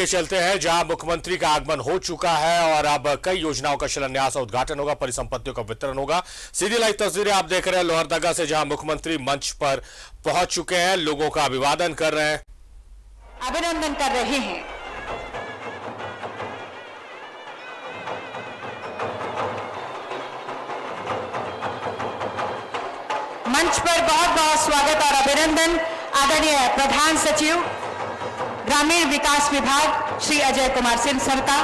आगे चलते हैं जहां मुख्यमंत्री का आगमन हो चुका है और अब कई योजनाओं का शिलान्यास और उद्घाटन होगा, परिसंपत्तियों का वितरण होगा। सीधी लाइव तस्वीरें आप देख रहे हैं लोहरदगा से, जहां मुख्यमंत्री मंच पर पहुंच चुके हैं, लोगों का अभिवादन कर रहे हैं, अभिनंदन कर रहे हैं। मंच पर बहुत बहुत स्वागत और अभिनंदन आदरणीय प्रधान सचिव ग्रामीण विकास विभाग श्री अजय कुमार सिंह सर का।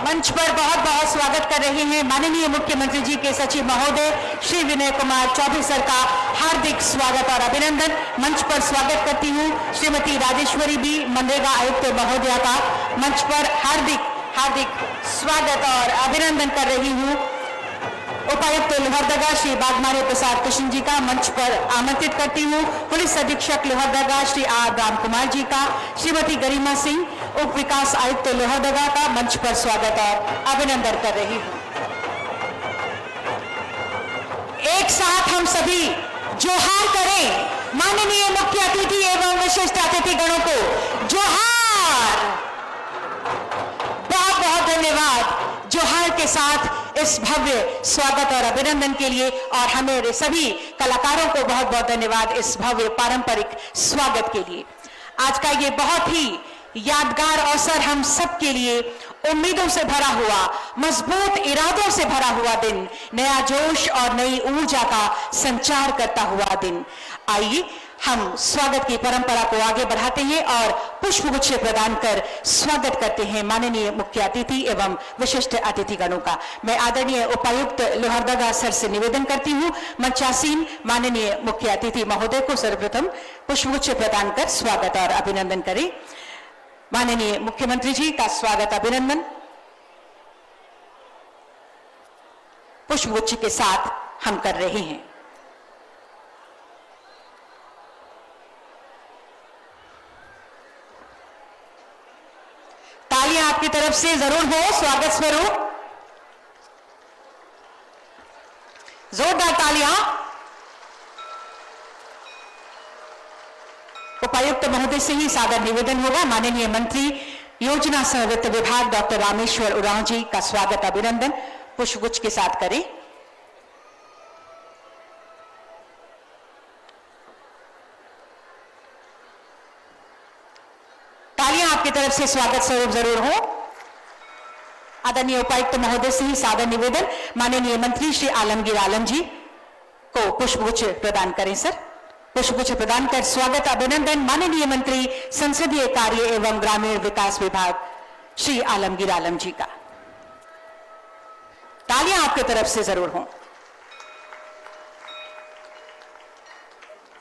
मंच पर बहुत बहुत स्वागत कर रहे हैं माननीय मुख्यमंत्री जी के सचिव महोदय श्री विनय कुमार चौधरी सर का हार्दिक स्वागत और अभिनंदन। मंच पर स्वागत करती हूँ श्रीमती राजेश्वरी बी मनरेगा आयुक्त महोदया का। मंच पर हार्दिक हार्दिक स्वागत और अभिनंदन कर रही हूँ उपायुक्त लोहरदगा श्री बागमारे प्रसाद कृष्ण जी का। मंच पर आमंत्रित करती हूँ पुलिस अधीक्षक लोहरदगा श्री आर राम कुमार जी का, श्रीमती गरिमा सिंह उप विकास आयुक्त लोहरदगा का। मंच पर स्वागत और अभिनंदन कर रही हूँ। एक साथ हम सभी जोहार करें माननीय मुख्य अतिथि एवं विशिष्ट अतिथि गणों को। जोहार, बहुत बहुत धन्यवाद। जोहार के साथ इस भव्य स्वागत और अभिनंदन के लिए, और हमें सभी कलाकारों को बहुत बहुत धन्यवाद इस भव्य पारंपरिक स्वागत के लिए। आज का ये बहुत ही यादगार अवसर हम सब के लिए उम्मीदों से भरा हुआ, मजबूत इरादों से भरा हुआ दिन, नया जोश और नई ऊर्जा का संचार करता हुआ दिन। आइए हम स्वागत की परंपरा को आगे बढ़ाते हैं और पुष्पगुच्छ प्रदान कर स्वागत करते हैं माननीय मुख्य अतिथि एवं विशिष्ट अतिथिगणों का। मैं आदरणीय उपायुक्त लोहरदगा सर से निवेदन करती हूं, मंचासीन माननीय मुख्य अतिथि महोदय को सर्वप्रथम पुष्पगुच्छ प्रदान कर स्वागत और अभिनंदन करें। माननीय मुख्यमंत्री जी का स्वागत अभिनंदन पुष्पगुच्छ के साथ हम कर रहे हैं। तालियां आपकी तरफ से जरूर हो स्वागत स्वरूप, जोरदार तालियां। उपायुक्त महोदय से ही सादर निवेदन होगा। माननीय मंत्री योजना सह वित्त विभाग डॉक्टर रामेश्वर उरांव जी का स्वागत अभिनंदन पुष्पगुच्छ के साथ करें। तालियां आपकी तरफ से स्वागत स्वरूप जरूर हो। आदरणीय उपायुक्त महोदय से ही सादर निवेदन माननीय मंत्री श्री आलमगीर आलम जी को पुष्पगुच्छ प्रदान करें। सर, पुष्पगुच्छ प्रदान कर स्वागत अभिनंदन माननीय मंत्री संसदीय कार्य एवं ग्रामीण विकास विभाग श्री आलमगीर आलम जी का। तालियां आपकी तरफ से जरूर हों।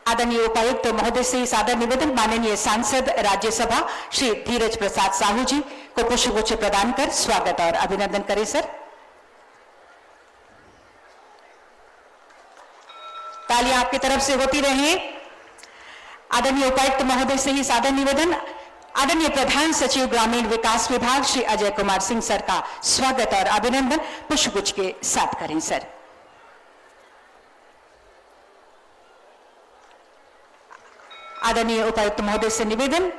आदरणीय उपायुक्त महोदय से सादर निवेदन माननीय सांसद राज्यसभा श्री धीरज प्रसाद साहू जी को पुष्पगुच्छ प्रदान कर स्वागत और अभिनंदन करें। सर, तालियां आपकी तरफ से होती रहे। आदरणीय उपायुक्त महोदय से ही सादर निवेदन आदरणीय प्रधान सचिव ग्रामीण विकास विभाग श्री अजय कुमार सिंह सर का स्वागत और अभिनंदन पुष्पगुच्छ के साथ करें। सर, आदरणीय उपायुक्त महोदय से निवेदन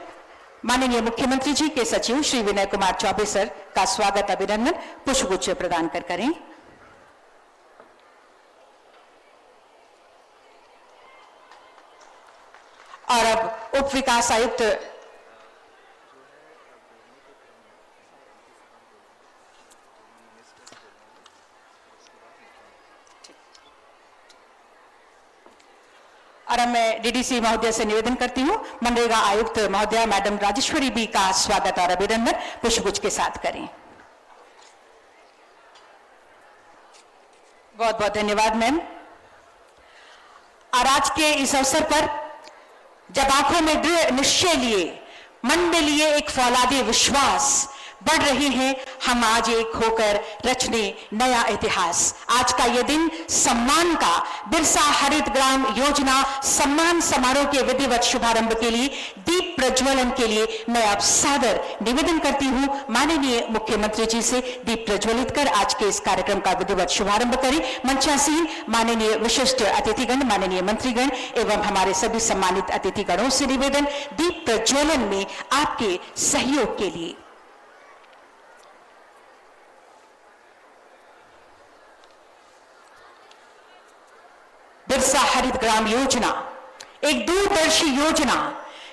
माननीय मुख्यमंत्री जी के सचिव श्री विनय कुमार चौबे सर का स्वागत अभिनंदन पुष्पगुच्छ प्रदान कर करें। और अब उप विकास आयुक्त और मैं डीडीसी महोदय से निवेदन करती हूं मनरेगा आयुक्त महोदया मैडम राजेश्वरी बी का स्वागत और अभिनंदन पुष्पगुच्छ के साथ करें। बहुत बहुत धन्यवाद मैम। और आज के इस अवसर पर जब आंखों में दृढ़ निश्चय लिए, मन में लिए एक फौलादी विश्वास, बढ़ रहे हैं, हम आज एक होकर रचने नया इतिहास। आज का ये दिन सम्मान का, बिरसा हरित ग्राम योजना सम्मान समारोह के विधिवत शुभारंभ के लिए, दीप प्रज्वलन के लिए मैं आप सादर निवेदन करती हूं माननीय मुख्यमंत्री जी से दीप प्रज्वलित कर आज के इस कार्यक्रम का विधिवत शुभारंभ करें। मंचासीन माननीय विशिष्ट अतिथिगण, माननीय मंत्रीगण एवं हमारे सभी सम्मानित अतिथिगणों से निवेदन, दीप प्रज्वलन में आपके सहयोग के लिए। बिरसा हरित ग्राम योजना एक दूरदर्शी योजना,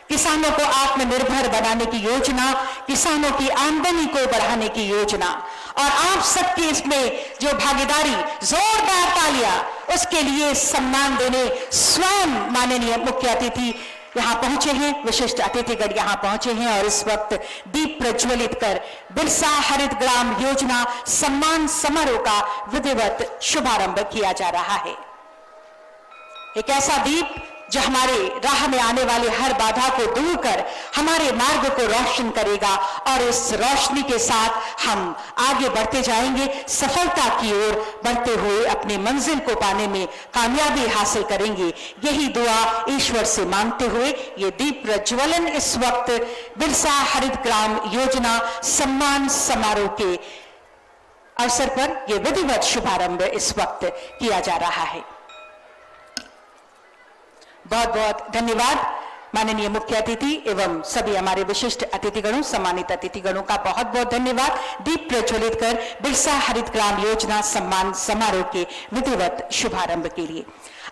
किसानों को आत्मनिर्भर बनाने की योजना, किसानों की आमदनी को बढ़ाने की योजना, और आप सबकी इसमें जो भागीदारी, जोरदार तालियां, उसके लिए सम्मान देने स्वयं माननीय मुख्य अतिथि यहां पहुंचे हैं, विशिष्ट अतिथिगण यहां पहुंचे हैं और इस वक्त दीप प्रज्वलित कर बिरसा हरित ग्राम योजना सम्मान समारोह का विधिवत शुभारंभ किया जा रहा है। एक ऐसा दीप जो हमारे राह में आने वाले हर बाधा को दूर कर हमारे मार्ग को रोशन करेगा और इस रोशनी के साथ हम आगे बढ़ते जाएंगे, सफलता की ओर बढ़ते हुए अपनी मंजिल को पाने में कामयाबी हासिल करेंगे। यही दुआ ईश्वर से मांगते हुए ये दीप प्रज्वलन इस वक्त बिरसा हरित ग्राम योजना सम्मान समारोह के अवसर पर यह विधिवत शुभारंभ इस वक्त किया जा रहा है। बहुत बहुत धन्यवाद माननीय मुख्य अतिथि एवं सभी हमारे विशिष्ट अतिथिगणों, सम्मानित अतिथिगणों का बहुत बहुत धन्यवाद। दीप प्रज्वलित कर बिरसा हरित ग्राम योजना सम्मान समारोह के विधिवत शुभारंभ के लिए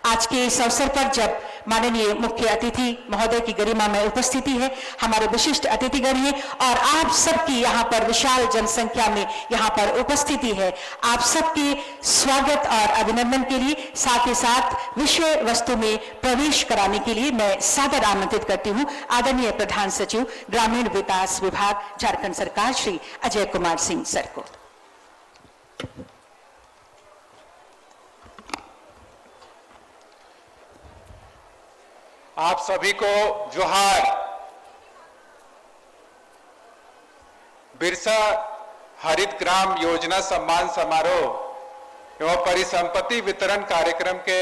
आज के इस अवसर पर जब माननीय मुख्य अतिथि महोदय की गरिमा में उपस्थिति है, हमारे विशिष्ट अतिथिगण हैं और आप सबकी यहाँ पर विशाल जनसंख्या में यहाँ पर उपस्थिति है, आप सबके स्वागत और अभिनंदन के लिए साथ ही साथ विषय वस्तु में प्रवेश कराने के लिए मैं सादर आमंत्रित करती हूँ आदरणीय प्रधान सचिव ग्रामीण विकास विभाग झारखंड सरकार श्री अजय कुमार सिंह सर को। आप सभी को जोहार। बिरसा हरित ग्राम योजना सम्मान समारोह एवं परिसंपत्ति वितरण कार्यक्रम के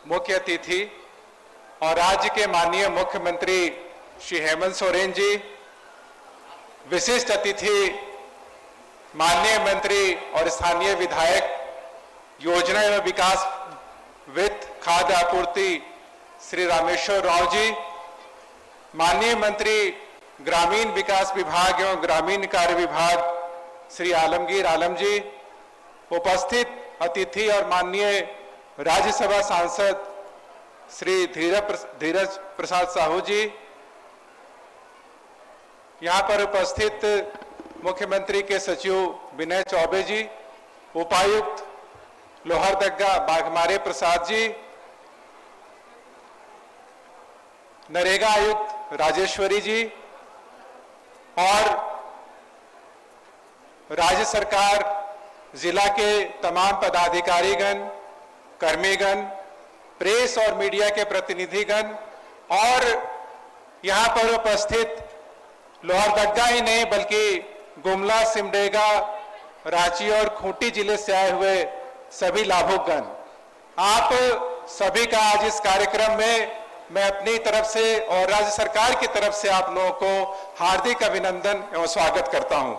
मुख्य अतिथि और राज्य के माननीय मुख्यमंत्री श्री हेमंत सोरेन जी, विशिष्ट अतिथि माननीय मंत्री और स्थानीय विधायक, योजना एवं विकास वित्त खाद्य आपूर्ति श्री रामेश्वर राव जी, माननीय मंत्री ग्रामीण विकास विभाग एवं ग्रामीण कार्य विभाग श्री आलमगीर आलम जी, उपस्थित अतिथि और माननीय राज्यसभा सांसद श्री धीरज प्रसाद साहू जी, यहाँ पर उपस्थित मुख्यमंत्री के सचिव विनय चौबे जी, उपायुक्त लोहरदगा बाघमारे प्रसाद जी, नरेगा आयुक्त राजेश्वरी जी और राज्य सरकार जिला के तमाम पदाधिकारीगण, कर्मीगण, प्रेस और मीडिया के प्रतिनिधिगण और यहाँ पर उपस्थित लोहरदगा ही नहीं बल्कि गुमला, सिमडेगा, रांची और खूंटी जिले से आए हुए सभी लाभुकगण, आप सभी का आज इस कार्यक्रम में मैं अपनी तरफ से और राज्य सरकार की तरफ से आप लोगों को हार्दिक अभिनंदन एवं स्वागत करता हूं।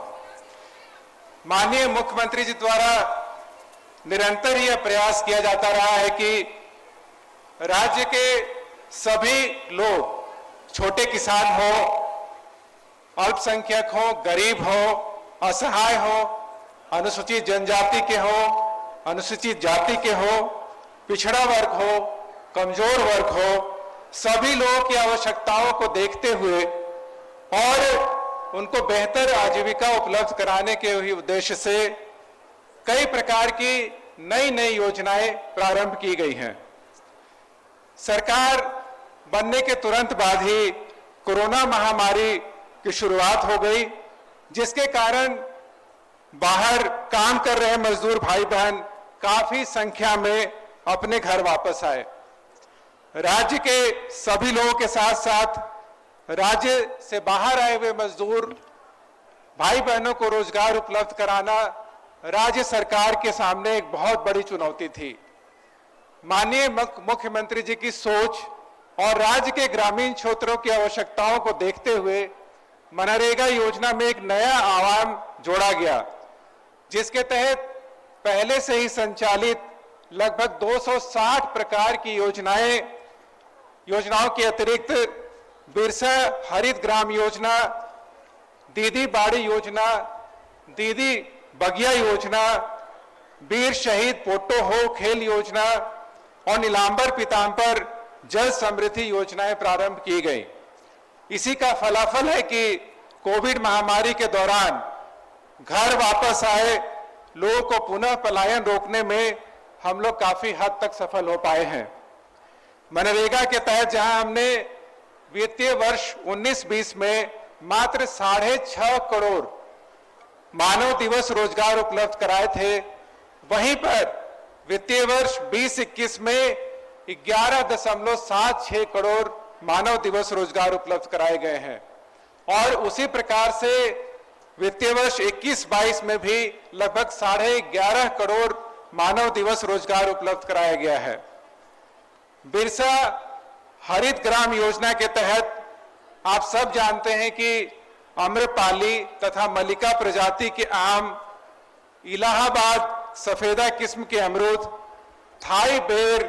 माननीय मुख्यमंत्री जी द्वारा निरंतर यह प्रयास किया जाता रहा है कि राज्य के सभी लोग, छोटे किसान हो, अल्पसंख्यक हो, गरीब हो, असहाय हो, अनुसूचित जनजाति के हो, अनुसूचित जाति के हो, पिछड़ा वर्ग हो, कमजोर वर्ग हो, सभी लोगों की आवश्यकताओं को देखते हुए और उनको बेहतर आजीविका उपलब्ध कराने के उद्देश्य से कई प्रकार की नई नई योजनाएं प्रारंभ की गई हैं। सरकार बनने के तुरंत बाद ही कोरोना महामारी की शुरुआत हो गई, जिसके कारण बाहर काम कर रहे मजदूर भाई बहन काफी संख्या में अपने घर वापस आए। राज्य के सभी लोगों के साथ साथ राज्य से बाहर आए हुए मजदूर भाई बहनों को रोजगार उपलब्ध कराना राज्य सरकार के सामने एक बहुत बड़ी चुनौती थी। माननीय मुख्यमंत्री जी की सोच और राज्य के ग्रामीण क्षेत्रों की आवश्यकताओं को देखते हुए मनरेगा योजना में एक नया आयाम जोड़ा गया, जिसके तहत पहले से ही संचालित लगभग 260 प्रकार की योजनाओं के अतिरिक्त बिरसा हरित ग्राम योजना, दीदी बाड़ी योजना, दीदी बगिया योजना, वीर शहीद पोटो हो खेल योजना और नीलांबर पीतांबर जल समृद्धि योजनाएं प्रारंभ की गई। इसी का फलाफल है कि कोविड महामारी के दौरान घर वापस आए लोगों को पुनः पलायन रोकने में हम लोग काफी हद तक सफल हो पाए हैं। मनरेगा के तहत जहां हमने वित्तीय वर्ष 19-20 में मात्र 6.5 करोड़ मानव दिवस रोजगार उपलब्ध कराए थे, वहीं पर वित्तीय वर्ष 20-21 में 11.76 करोड़ मानव दिवस रोजगार उपलब्ध कराए गए हैं और उसी प्रकार से वित्तीय वर्ष 21-22 में भी लगभग 11.5 करोड़ मानव दिवस रोजगार उपलब्ध कराया गया है। बिरसा हरित ग्राम योजना के तहत आप सब जानते हैं कि आम्रपाली तथा मल्लिका प्रजाति के आम, इलाहाबाद सफेदा किस्म के अमरूद, थाई बेर,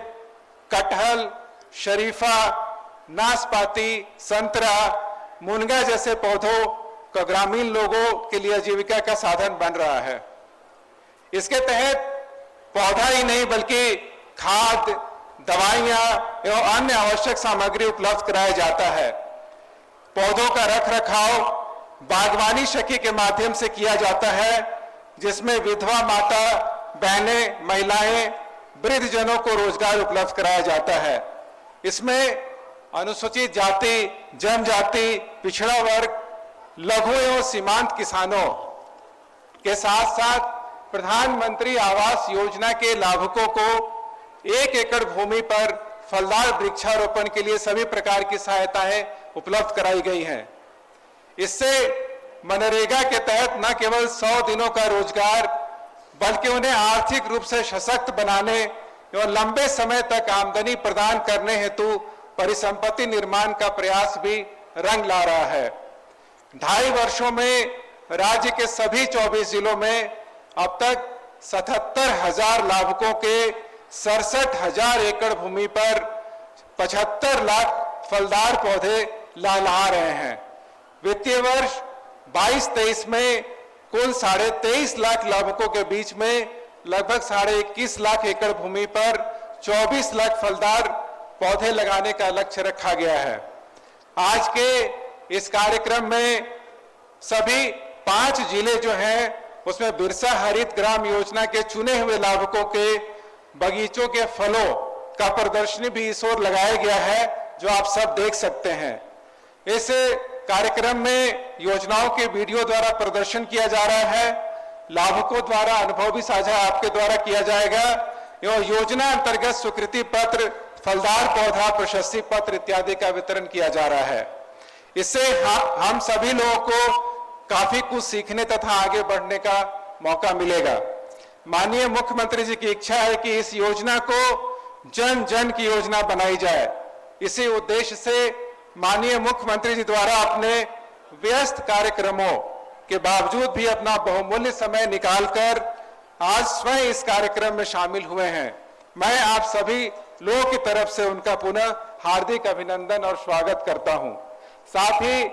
कटहल, शरीफा, नाशपाती, संतरा, मुनगा जैसे पौधों का ग्रामीण लोगों के लिए आजीविका का साधन बन रहा है। इसके तहत पौधा ही नहीं बल्कि खाद, दवाइयां एवं अन्य आवश्यक सामग्री उपलब्ध कराया जाता है। पौधों का रख रखाव बागवानी सखी के माध्यम से किया जाता है, जिसमें विधवा माता, बहनें, महिलाएं, वृद्धजनों को रोजगार उपलब्ध कराया जाता है। इसमें अनुसूचित जाति, जनजाति, पिछड़ा वर्ग, लघु एवं सीमांत किसानों के साथ साथ प्रधानमंत्री आवास योजना के लाभुकों को 1 एकड़ भूमि पर फलदार वृक्षारोपण के लिए सभी प्रकार की सहायताएं उपलब्ध कराई गई हैं। इससे मनरेगा के तहत न केवल 100 दिनों का रोजगार बल्कि उन्हें आर्थिक रूप से सशक्त बनाने एवं लंबे समय तक आमदनी प्रदान करने हेतु परिसंपत्ति निर्माण का प्रयास भी रंग ला रहा है। 2.5 वर्षों में राज्य के सभी 24 जिलों में अब तक 77,000 लाभुकों के 67,000 एकड़ भूमि पर 75 लाख फलदार पौधे लहला रहे हैं। वित्तीय वर्ष 22-23 में कुल 23.5 लाख लाभुकों के बीच में लगभग 21.5 लाख एकड़ भूमि पर 24 लाख फलदार पौधे लगाने का लक्ष्य रखा गया है। आज के इस कार्यक्रम में सभी 5 जिले जो हैं उसमें बिरसा हरित ग्राम योजना के चुने हुए लाभुकों के बगीचों के फलों का प्रदर्शनी भी इस ओर लगाया गया है, जो आप सब देख सकते हैं। इस कार्यक्रम में योजनाओं के वीडियो द्वारा प्रदर्शन किया जा रहा है, लाभुकों द्वारा अनुभव भी साझा आपके द्वारा किया जाएगा एवं योजना अंतर्गत स्वीकृति पत्र, फलदार पौधा, प्रशस्ति पत्र इत्यादि का वितरण किया जा रहा है। इससे हम सभी लोगों को काफी कुछ सीखने तथा आगे बढ़ने का मौका मिलेगा। माननीय मुख्यमंत्री जी की इच्छा है कि इस योजना को जन जन की योजना बनाई जाए। इसी उद्देश्य से माननीय मुख्यमंत्री जी द्वारा अपने व्यस्त कार्यक्रमों के बावजूद भी अपना बहुमूल्य समय निकालकर आज स्वयं इस कार्यक्रम में शामिल हुए हैं। मैं आप सभी लोगों की तरफ से उनका पुनः हार्दिक अभिनंदन और स्वागत करता हूं। साथ ही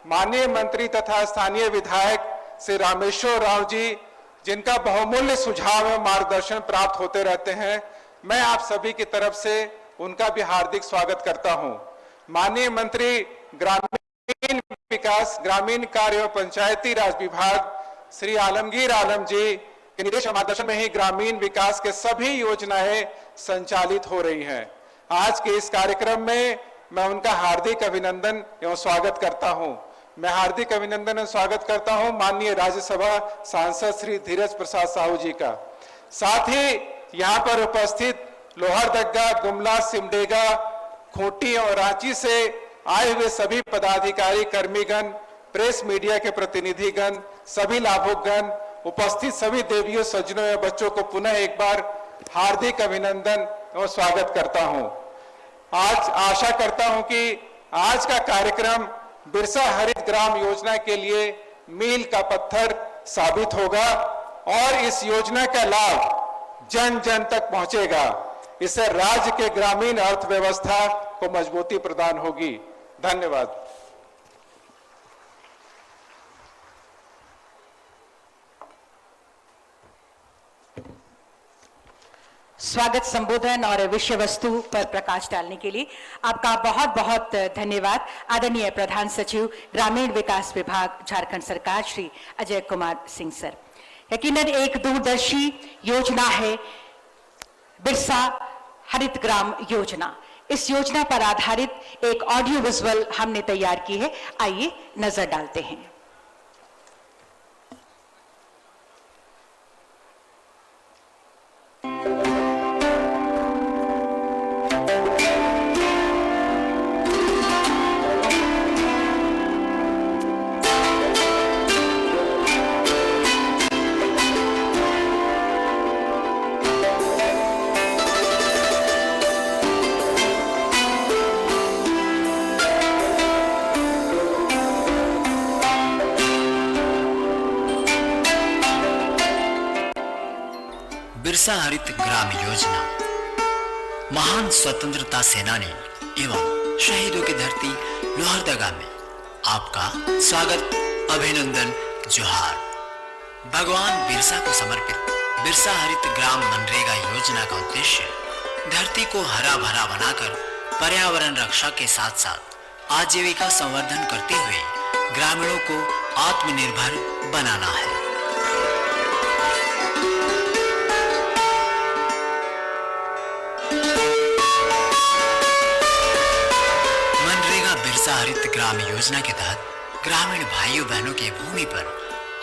माननीय मंत्री तथा स्थानीय विधायक श्री रामेश्वर राव जी, जिनका बहुमूल्य सुझाव एवं मार्गदर्शन प्राप्त होते रहते हैं, मैं आप सभी की तरफ से उनका भी हार्दिक स्वागत करता हूं। माननीय मंत्री ग्रामीण विकास, ग्रामीण कार्य एवं पंचायती राज विभाग श्री आलमगीर आलम जी के निर्देश और मार्गदर्शन में ही ग्रामीण विकास के सभी योजनाएं संचालित हो रही हैं। आज के इस कार्यक्रम में मैं उनका हार्दिक अभिनंदन एवं स्वागत करता हूं। मैं हार्दिक अभिनंदन एवं स्वागत करता हूं माननीय राज्यसभा सांसद श्री धीरज प्रसाद साहू जी का। साथ ही यहां पर उपस्थित लोहरदगा, गुमला, सिमडेगा, खूंटी और रांची से आए हुए सभी पदाधिकारी, कर्मीगण प्रेस मीडिया के प्रतिनिधिगण, सभी लाभुकगण, उपस्थित सभी देवियों, सज्जनों एवं बच्चों को पुनः एक बार हार्दिक अभिनंदन और स्वागत करता हूं। आज आशा करता हूं कि आज का कार्यक्रम बिरसा हरित ग्राम योजना के लिए मील का पत्थर साबित होगा और इस योजना का लाभ जन जन तक पहुंचेगा। इससे राज्य के ग्रामीण अर्थव्यवस्था को मजबूती प्रदान होगी। धन्यवाद। स्वागत संबोधन और विषय वस्तु पर प्रकाश डालने के लिए आपका बहुत बहुत धन्यवाद। आदरणीय प्रधान सचिव ग्रामीण विकास विभाग झारखंड सरकार श्री अजय कुमार सिंह सर। यकीनन एक दूरदर्शी योजना है बिरसा हरित ग्राम योजना। इस योजना पर आधारित एक ऑडियो विजुअल हमने तैयार की है, आइए नजर डालते हैं। बिरसा हरित ग्राम योजना महान स्वतंत्रता सेनानी एवं शहीदों की धरती लोहरदगा में आपका स्वागत, अभिनंदन, जोहार। भगवान बिरसा को समर्पित बिरसा हरित ग्राम मनरेगा योजना का उद्देश्य धरती को हरा भरा बनाकर पर्यावरण रक्षा के साथ साथ आजीविका संवर्धन करते हुए ग्रामीणों को आत्मनिर्भर बनाना है। बिरसा हरित ग्राम योजना के तहत ग्रामीण भाइयों बहनों की भूमि पर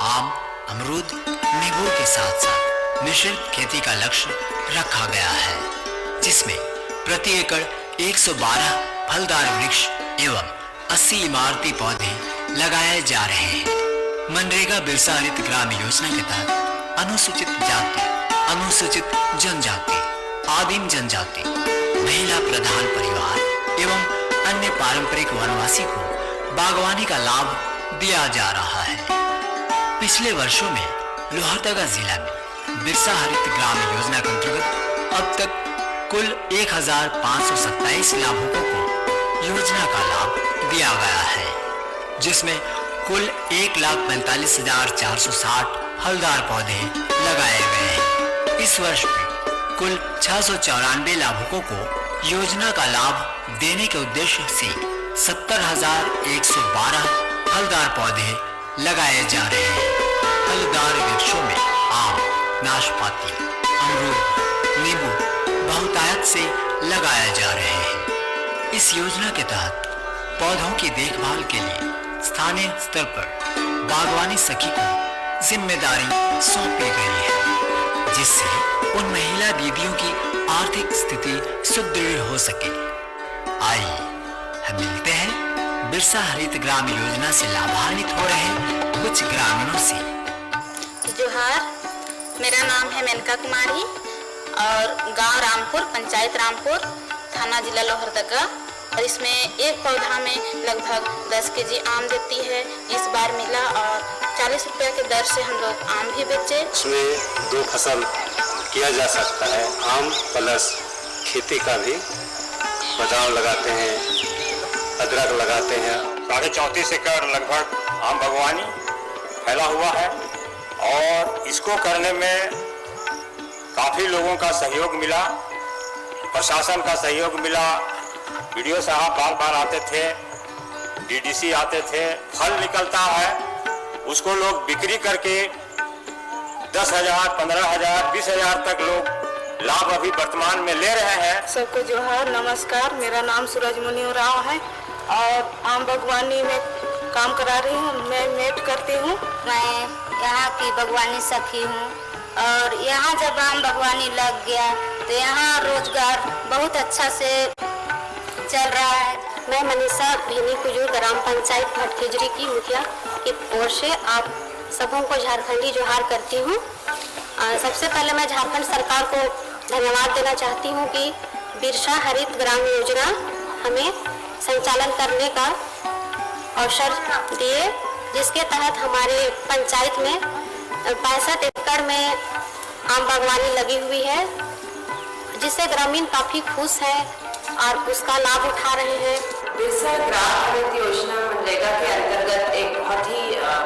आम, अमरूद, नींबू के साथ साथ मिश्रित खेती का लक्ष्य रखा गया है, जिसमें प्रति एकड़ 112 फलदार वृक्ष एवं 80 इमारती पौधे लगाए जा रहे हैं। मनरेगा बिरसा हरित ग्राम योजना के तहत अनुसूचित जाति, अनुसूचित जनजाति, आदिम जनजाति, महिला प्रधान परिवार एवं अन्य पारंपरिक वनवासी को बागवानी का लाभ दिया जा रहा है। पिछले वर्षों में लोहरदगा जिला में बिरसा हरित ग्राम योजना के अंतर्गत अब तक कुल 1527 लाभुकों को योजना का लाभ दिया गया है, जिसमें कुल 1,45,460 फलदार पौधे लगाए गए हैं। इस वर्ष में कुल 694 लाभुकों को योजना का लाभ देने के उद्देश्य से 70,112 फलदार पौधे लगाए जा रहे हैं। फलदार वृक्षों में आम, नाशपाती, अमरूद, नींबू बहुतायत से लगाए जा रहे हैं। इस योजना के तहत पौधों की देखभाल के लिए स्थानीय स्तर पर बागवानी सखी को जिम्मेदारी सौंपी गई है, जिससे उन महिला दीदियों की आर्थिक स्थिति सुदृढ़ हो सके। आइए हम मिलते हैं बिरसा हरित ग्राम योजना से लाभान्वित हो रहे कुछ ग्रामीणों से। जोहार, मेरा नाम है मेनका कुमारी और गांव रामपुर, पंचायत रामपुर, थाना जिला लोहरदगा। और इसमें एक पौधा में लगभग 10 केजी आम देती है। इस बार मिला और 40 रुपये के दर से हम लोग आम भी बेचे। इसमें 2 फसल किया जा सकता है, आम प्लस खेती का भी। बादाम लगाते हैं, अदरक लगाते हैं। 34.5 एकड़ लगभग आम बागवानी फैला हुआ है और इसको करने में काफ़ी लोगों का सहयोग मिला, प्रशासन का सहयोग मिला। वीडियो साहब बार बार आते थे, डीडीसी आते थे। फल निकलता है, उसको लोग बिक्री करके 10,000, 15,000, 20,000 तक लोग लाभ अभी वर्तमान में ले रहे हैं। सबको जोहार, नमस्कार। मेरा नाम सूरजमुनि राव है और आम बागवानी में काम करा रही हूँ। मैं मेट करती हूँ। मैं यहाँ की बागवानी सखी हूँ और यहाँ जब आम बागवानी लग गया तो यहाँ रोजगार बहुत अच्छा से चल रहा है। मैं मनीषा भेनी कुजूर ग्राम पंचायत भटखेजरी की मुखिया की ओर से आप सबों को झारखंडी जोहार करती हूँ। सबसे पहले मैं झारखंड सरकार को धन्यवाद देना चाहती हूँ कि बिरसा हरित ग्राम योजना हमें संचालन करने का अवसर दिए, जिसके तहत हमारे पंचायत में 65 एकड़ में आम बागवानी लगी हुई है, जिससे ग्रामीण काफ़ी खुश हैं और उसका लाभ उठा रहे हैं। बिरसा ग्राम हरित योजना मनरेगा के अंतर्गत एक बहुत ही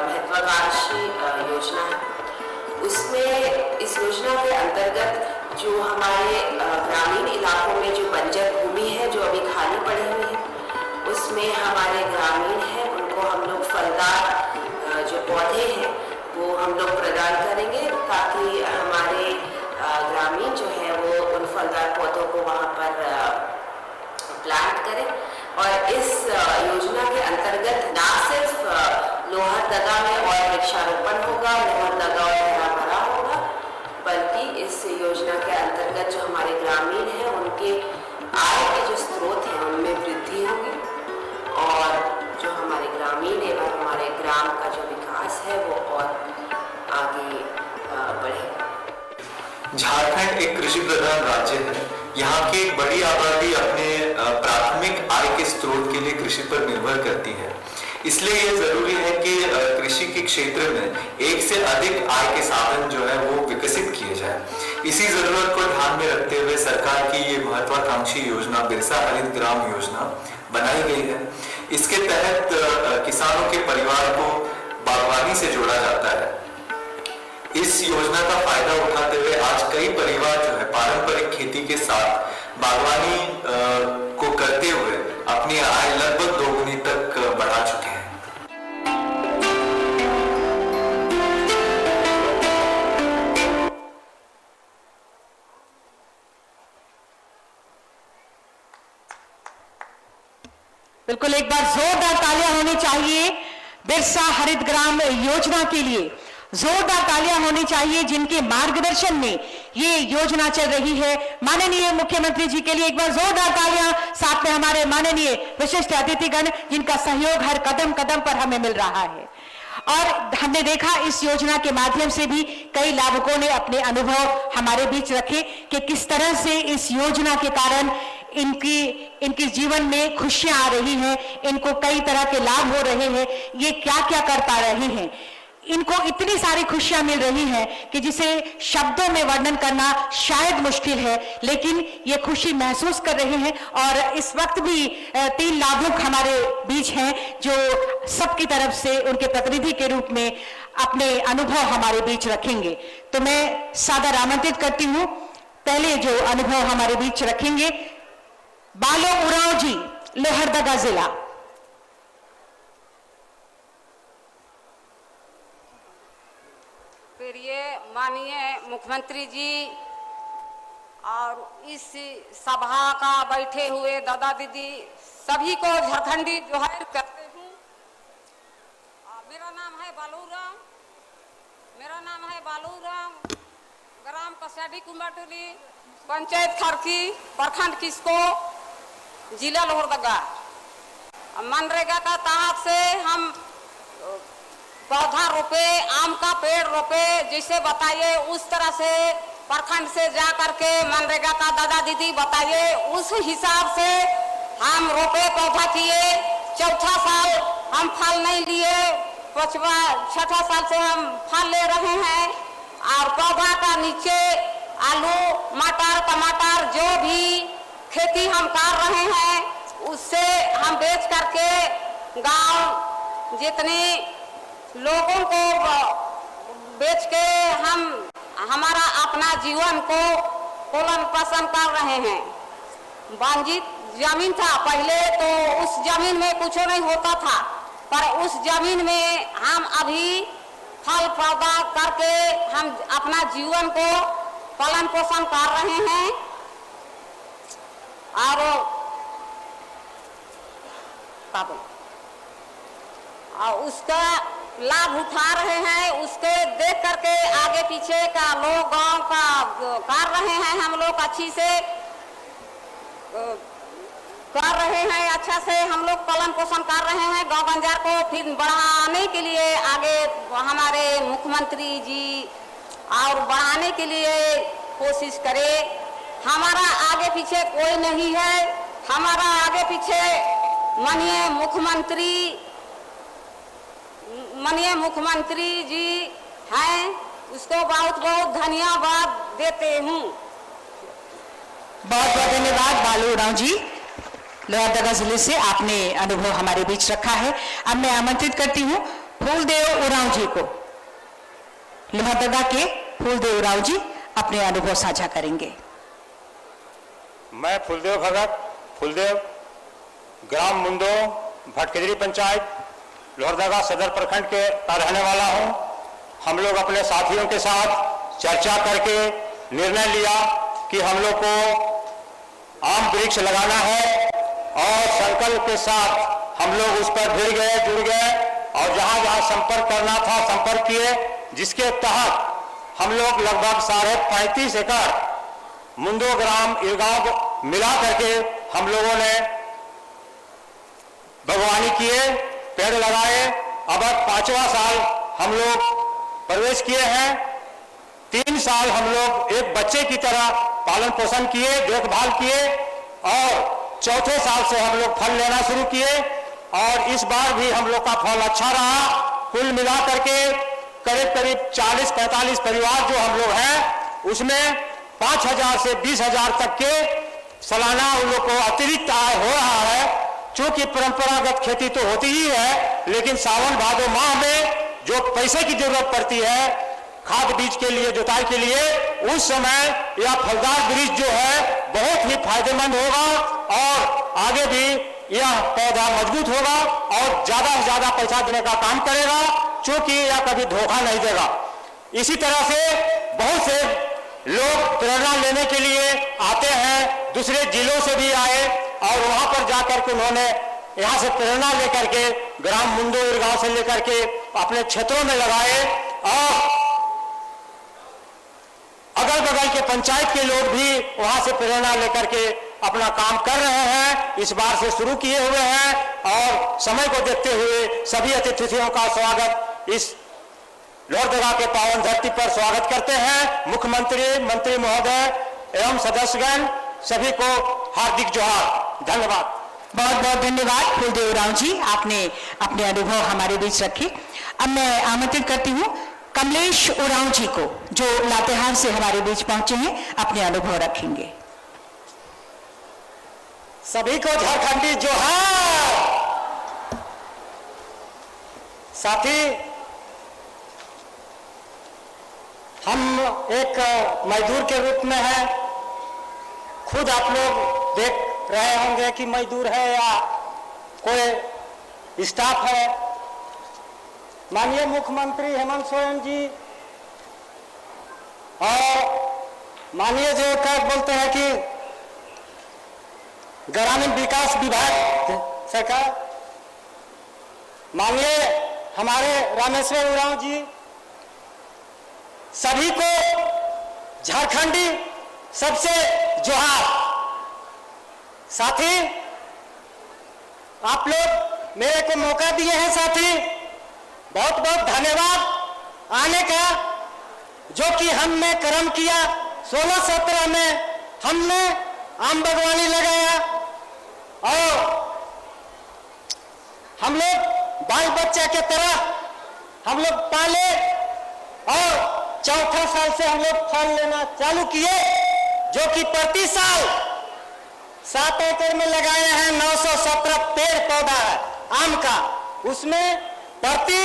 महत्वाकांक्षी योजना है। उसमें इस योजना के अंतर्गत जो हमारे ग्रामीण इलाकों में जो बंजर भूमि है जो अभी खाली पड़ी हुई है, उसमें हमारे ग्रामीण हैं उनको हम लोग फलदार जो पौधे हैं वो हम लोग प्रदान करेंगे, ताकि हमारे ग्रामीण जो है वो उन फलदार पौधों को वहाँ पर प्लांट करें। और इस योजना के अंतर्गत ना सिर्फ लोहरदगा में और वृक्षारोपण होगा, लोहरदगा और हरा भरा होगा, बल्कि इस योजना के अंतर्गत जो हमारे ग्रामीण हैं उनके आय के जो स्रोत हैं उनमें वृद्धि होगी और जो हमारे ग्रामीण एवं हमारे ग्राम का जो विकास है वो और आगे बढ़ेगा। झारखंड एक कृषि प्रधान राज्य है। यहाँ की एक बड़ी आबादी अपने प्राथमिक आय के स्रोत के लिए कृषि पर निर्भर करती है, इसलिए ये जरूरी है कि कृषि के क्षेत्र में एक से अधिक आय के साधन जो है वो विकसित किए जाए। इसी जरूरत को ध्यान में रखते हुए सरकार की ये महत्वाकांक्षी योजना बिरसा हरित ग्राम योजना बनाई गई है। इसके तहत किसानों के परिवार को बागवानी से जोड़ा जाता है। इस योजना का फायदा उठाते हुए आज कई परिवार जो है पारंपरिक खेती के साथ बागवानी को करते हुए अपनी आय लगभग दोगुनी तक बढ़ा चुके हैं। बिल्कुल, एक बार जोरदार तालियां होनी चाहिए बिरसा हरित ग्राम योजना के लिए। जोरदार तालियां होनी चाहिए जिनके मार्गदर्शन में ये योजना चल रही है। माननीय मुख्यमंत्री जी के लिए एक बार जोरदार तालियां, साथ में हमारे माननीय विशिष्ट अतिथिगण जिनका सहयोग हर कदम कदम पर हमें मिल रहा है। और हमने देखा इस योजना के माध्यम से भी कई लाभुकों ने अपने अनुभव हमारे बीच रखे कि किस तरह से इस योजना के कारण इनकी जीवन में खुशियां आ रही हैं, इनको कई तरह के लाभ हो रहे हैं, ये क्या क्या कर पा रहे हैं। इनको इतनी सारी खुशियां मिल रही हैं कि जिसे शब्दों में वर्णन करना शायद मुश्किल है, लेकिन ये खुशी महसूस कर रहे हैं। और इस वक्त भी 3 लाभुक हमारे बीच हैं जो सबकी तरफ से उनके प्रतिनिधि के रूप में अपने अनुभव हमारे बीच रखेंगे। तो मैं सादर आमंत्रित करती हूं, पहले जो अनुभव हमारे बीच रखेंगे बालो उरांव जी, लोहरदगा जिला। फिर ये माननीय मुख्यमंत्री जी और इस सभा का बैठे हुए दादा दीदी सभी को झारखंडी जोहार करते हूँ। मेरा नाम है बालूराम, ग्राम कस्याडी कुमाटोली, पंचायत खरकी, प्रखंड किसको, जिला लोहरदगा। मनरेगा का तहत से हम पौधा रोपे, आम का पेड़ रोपे, जैसे बताइए उस तरह से प्रखंड से जा करके मनरेगा का दादा दीदी बताइए उस हिसाब से हम रोपे पौधा किए। चौथा साल हम फल नहीं लिए, 5वां-6वां साल से हम फल ले रहे हैं। और पौधा का नीचे आलू, मटर, टमाटर जो भी खेती हम कर रहे हैं उससे हम बेच करके गांव जितने लोगों को बेच के हम हमारा अपना जीवन को पालन पोषण कर रहे हैं। वांछित जमीन था पहले, तो उस जमीन में कुछ नहीं होता था, पर उस जमीन में हम अभी फल पौधा करके हम अपना जीवन को पालन पोषण कर रहे हैं और उसका लाभ उठा रहे हैं। उसके देख करके आगे पीछे का लोग गांव का कर रहे हैं हम लोग अच्छी से कर रहे हैं, अच्छा से हम लोग पालन पोषण कर रहे हैं। गांव बंजार को फिर बढ़ाने के लिए आगे हमारे मुख्यमंत्री जी और बढ़ाने के लिए कोशिश करें। हमारा आगे पीछे कोई नहीं है, हमारा आगे पीछे माननीय मुख्यमंत्री जी हैं, उसको बहुत बहुत धन्यवाद देते हूँ। बहुत बहुत धन्यवाद बालू उरांव जी, लोहरदगा जिले से आपने अनुभव हमारे बीच रखा है। अब मैं आमंत्रित करती हूँ फूलदेव उरांव जी को। लोहरदगा के फूलदेव उरांव जी अपने अनुभव साझा करेंगे। मैं फूलदेव भगत फूलदेव, ग्राम मुंदो, भटखेजरी पंचायत, लोहरदगा सदर प्रखंड का रहने वाला हूं। हम लोग अपने साथियों के साथ चर्चा करके निर्णय लिया कि हम लोग को आम वृक्ष लगाना है और संकल्प के साथ हम लोग उस पर जुड़ गए और जहां जहां संपर्क करना था संपर्क किए, जिसके तहत हम लोग लगभग 35.5 एकड़ मुंदो ग्राम इरगांव को मिला करके हम लोगों ने बागवानी किए, पेड़ लगाए। अब 5वां साल हम लोग प्रवेश किए हैं। 3 साल हम लोग एक बच्चे की तरह पालन पोषण किए, देखभाल किए और 4थे साल से हम लोग फल लेना शुरू किए और इस बार भी हम लोग का फल अच्छा रहा। कुल मिला करके करीब 40-45 परिवार जो हम लोग हैं, उसमें 5,000 से 20,000 तक के सालाना उन लोग को अतिरिक्त आय हो रहा है। चूंकि परंपरागत खेती तो होती ही है, लेकिन सावन भादो माह में जो पैसे की जरूरत पड़ती है खाद बीज के लिए, जुताई के लिए, उस समय यह फलदार वृक्ष जो है बहुत ही फायदेमंद होगा और आगे भी यह पौधा मजबूत होगा और ज्यादा से ज्यादा पैसा देने का काम करेगा, क्योंकि यह कभी धोखा नहीं देगा। इसी तरह से बहुत से लोग प्रेरणा लेने के लिए आते हैं, दूसरे जिलों से भी आए और वहां पर जाकर के उन्होंने यहाँ से प्रेरणा लेकर के ग्राम मुंदो इरगांव से लेकर के अपने क्षेत्रों में लगाए और अगल बगल के पंचायत के लोग भी वहां से प्रेरणा लेकर के अपना काम कर रहे हैं। इस बार से शुरू किए हुए हैं और समय को देखते हुए सभी अतिथियों का स्वागत इस लोहरदगा के पावन धरती पर स्वागत करते हैं। मुख्यमंत्री, मंत्री महोदय एवं सदस्यगण सभी को हार्दिक जोहार। धन्यवाद। बहुत बहुत धन्यवाद फूलदेव उरांव जी, आपने अपने अनुभव हमारे बीच रखे। अब मैं आमंत्रित करती हूँ कमलेश उरांव जी को, जो लातेहार से हमारे बीच पहुंचे हैं, अपने अनुभव रखेंगे। सभी को झारखंडी जोहार। साथी, हम एक मजदूर के रूप में हैं। खुद आप लोग देख रहे होंगे कि मजदूर है या कोई स्टाफ है। माननीय मुख्यमंत्री हेमंत सोरेन जी और माननीय जो क्या बोलते हैं कि ग्रामीण विकास विभाग सरकार, माननीय हमारे रामेश्वर उरांव जी, सभी को झारखंडी सबसे जोहार। साथी, आप लोग मेरे को मौका दिए हैं साथी, बहुत बहुत धन्यवाद आने का। जो कि हमने कर्म किया 16-17 में हमने आम बागवानी लगाया और हम लोग बाल बच्चा के तरह हम लोग पाले और 4था साल से हम लोग फल लेना चालू किए, जो कि प्रति साल 7 एकड़ में लगाए हैं। 917 पेड़ पौधा है आम का, उसमें प्रति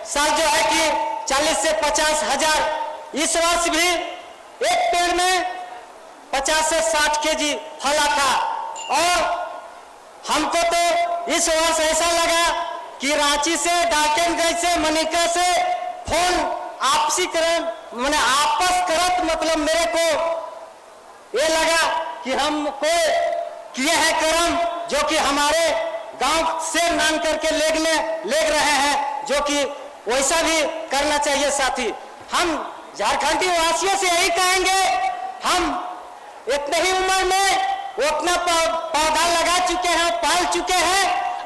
साल जो है कि 40 से 50 हजार। इस वर्ष भी एक पेड़ में 50 से 60 केजी फला था और हमको तो इस वर्ष ऐसा लगा कि रांची से, डाल्टनगंज से, मनिका से फोन आपसी मैंने आपस करत, मतलब मेरे को ये लगा कि हम को किए हैं कर्म जो कि हमारे गांव से नाम करके लेग रहे हैं, जो कि वैसा भी करना चाहिए। साथी, हम झारखंडी वासियों से यही कहेंगे, हम इतने ही उम्र में वो अपना पौधा लगा चुके हैं, पाल चुके हैं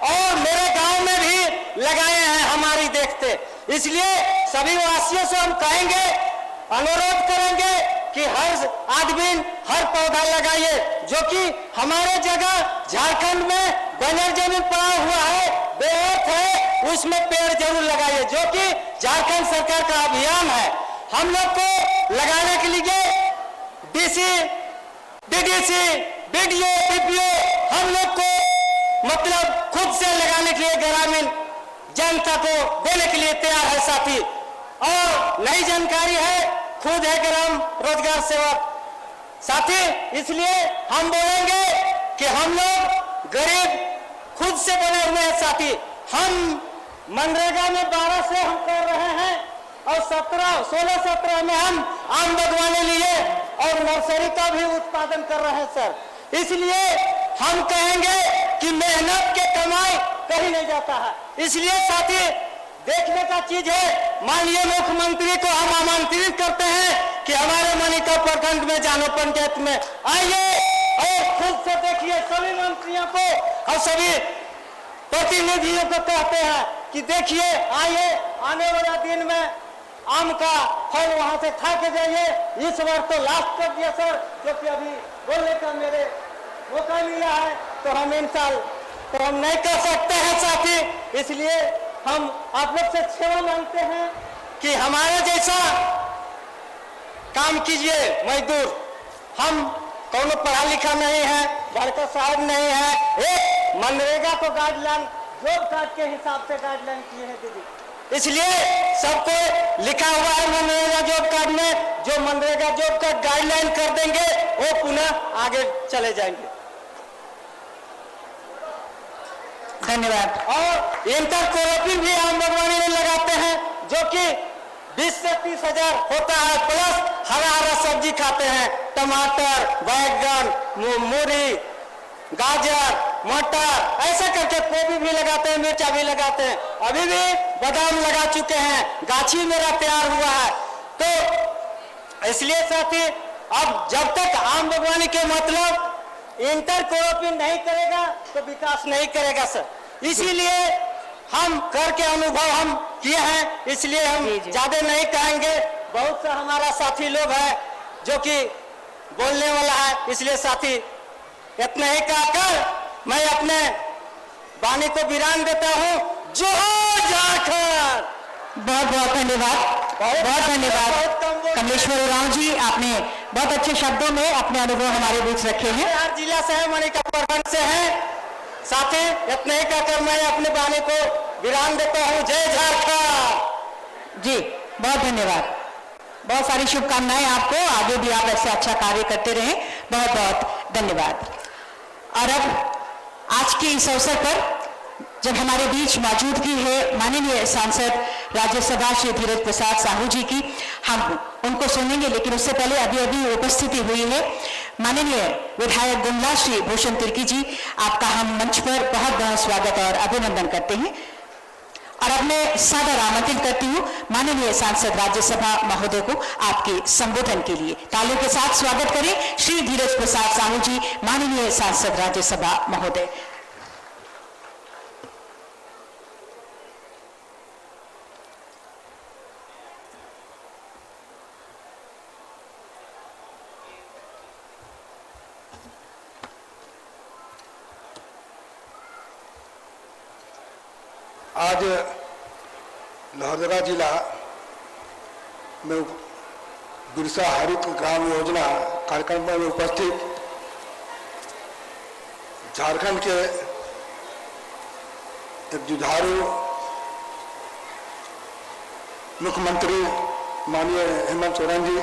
और मेरे गांव में भी लगाए हैं हमारी देखते। इसलिए सभी वासियों से हम कहेंगे, अनुरोध करेंगे कि हर आदमी हर पौधा लगाइए, जो कि हमारे जगह झारखंड में बंजर जमीन पड़ा हुआ है, बेहद है, उसमें पेड़ जरूर लगाइए, जो कि झारखंड सरकार का अभियान है। हम लोग को लगाने के लिए डीसी, डीडीसी, बीडीओ, बीपीओ हम लोग को मतलब खुद से लगाने के लिए ग्रामीण जनता को देने के लिए तैयार है साथी। और नई जानकारी है, खुद है ग्राम रोजगार सेवक साथी, इसलिए हम बोलेंगे कि हम लोग गरीब खुद से बने हुए हैं साथी। हम मनरेगा में 12 से हम कर रहे हैं और 16-17 में हम आम बागवानी लिए और नर्सरी का भी उत्पादन कर रहे हैं सर। इसलिए हम कहेंगे कि मेहनत के कमाई कहीं नहीं जाता है। इसलिए साथी देखने का चीज है, माननीय मुख्यमंत्री को हम आमंत्रित करते हैं कि हमारे मनिका प्रखंड में जानो पंचायत में आइए और खुद से देखिए। सभी मंत्रियों को और सभी प्रतिनिधियों को कहते हैं कि देखिए, आइए, आने वाला दिन में आम का फल वहां से खा के जाइए। इस बार तो लास्ट कर दिया सर, क्योंकि अभी बोलने का मेरे मौका मिला है, तो हम इन साल तो हम नहीं कर सकते हैं साथी। इसलिए हम आप लोग से क्षमा मांगते हैं कि हमारे जैसा काम कीजिए मजदूर। हम कौन पढ़ा लिखा नहीं है, बड़का साहब नहीं है, एक मनरेगा को गाइडलाइन जॉब कार्ड के हिसाब से गाइडलाइन किए हैं दीदी। इसलिए सबको लिखा हुआ है मनरेगा जॉब कार्ड में, जो मनरेगा जॉब कार्ड गाइडलाइन कर देंगे वो पुनः आगे चले जाएंगे। धन्यवाद। और इंटरक्रोपिंग भी आम बागवानी में लगाते हैं, जो कि 20 से 30 हजार होता है, प्लस हरा हरा सब्जी खाते हैं, टमाटर, बैगन, मूली, गाजर, मटर, ऐसा करके गोभी भी लगाते हैं, मिर्चा भी लगाते हैं। अभी भी बादाम लगा चुके हैं, गाछी मेरा तैयार हुआ है। तो इसलिए साथी, अब जब तक आम बागवानी के मतलब इंटरक्रॉपिंग नहीं करेगा तो विकास नहीं करेगा सर। इसीलिए हम करके अनुभव हम किए हैं, इसलिए हम ज्यादा नहीं कहेंगे। बहुत सा हमारा साथी लोग है जो कि बोलने वाला है, इसलिए साथी इतना ही कहकर मैं अपने वाणी को विराम देता हूँ। जोहार झारखंड। बहुत बहुत धन्यवाद, बहुत धन्यवाद कमलेश्वर राव जी, आपने बहुत अच्छे शब्दों में अपने अनुभव हमारे बीच रखे हैं। हर जिला से है, मनिका प्रखंड से है साथी। इतना ही कहकर मैं अपने वाणी को विराम देता हूँ। जय झारखंड जी, बहुत धन्यवाद, बहुत सारी शुभकामनाएं आपको, आगे भी आप ऐसे अच्छा कार्य करते रहें। बहुत बहुत धन्यवाद। और अब आज के इस अवसर पर जब हमारे बीच मौजूदगी है माननीय सांसद राज्यसभा श्री धीरज प्रसाद साहू जी की, हम उनको सुनेंगे, लेकिन उससे पहले अभी अभी उपस्थिति हुई है माननीय विधायक गुमला श्री भूषण तिर्की जी। आपका हम मंच पर बहुत बहुत स्वागत और अभिनंदन करते हैं। और अब मैं सादर आमंत्रित करती हूँ माननीय सांसद राज्यसभा महोदय को आपके संबोधन के लिए। तालियों के साथ स्वागत करें श्री धीरज प्रसाद साहू जी, माननीय सांसद राज्यसभा महोदय। आज लोहरदगा जिला में बिरसा हरित ग्राम योजना कार्यक्रम में उपस्थित झारखंड के एक जुझारू मुख्यमंत्री माननीय हेमंत सोरेन जी,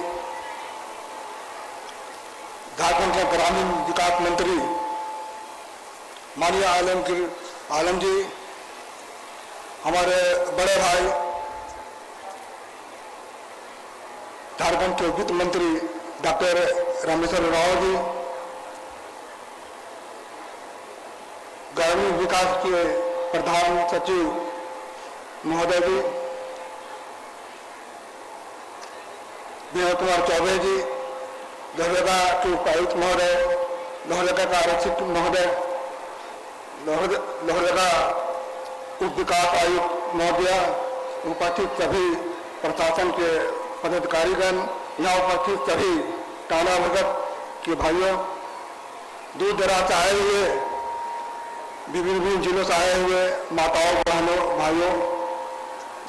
झारखंड के ग्रामीण विकास मंत्री माननीय आलम जी, हमारे बड़े भाई झारखंड के वित्त मंत्री डॉक्टर रामेश्वर राव जी, ग्रामीण विकास के प्रधान सचिव महोदय जी, विनोद कुमार चौबे जी, दरभंगा के उपायुक्त महोदय, लोहरदगा का आरक्षित महोदय, लोहरदगा उप विकास आयुक्त महोदय, उपस्थित सभी प्रशासन के पदाधिकारीगण, यहाँ उपस्थित सभी टाना भगत के भाइयों, दूर दराज से आए हुए, विभिन्न जिलों से आए हुए माताओं, बहनों, भाइयों,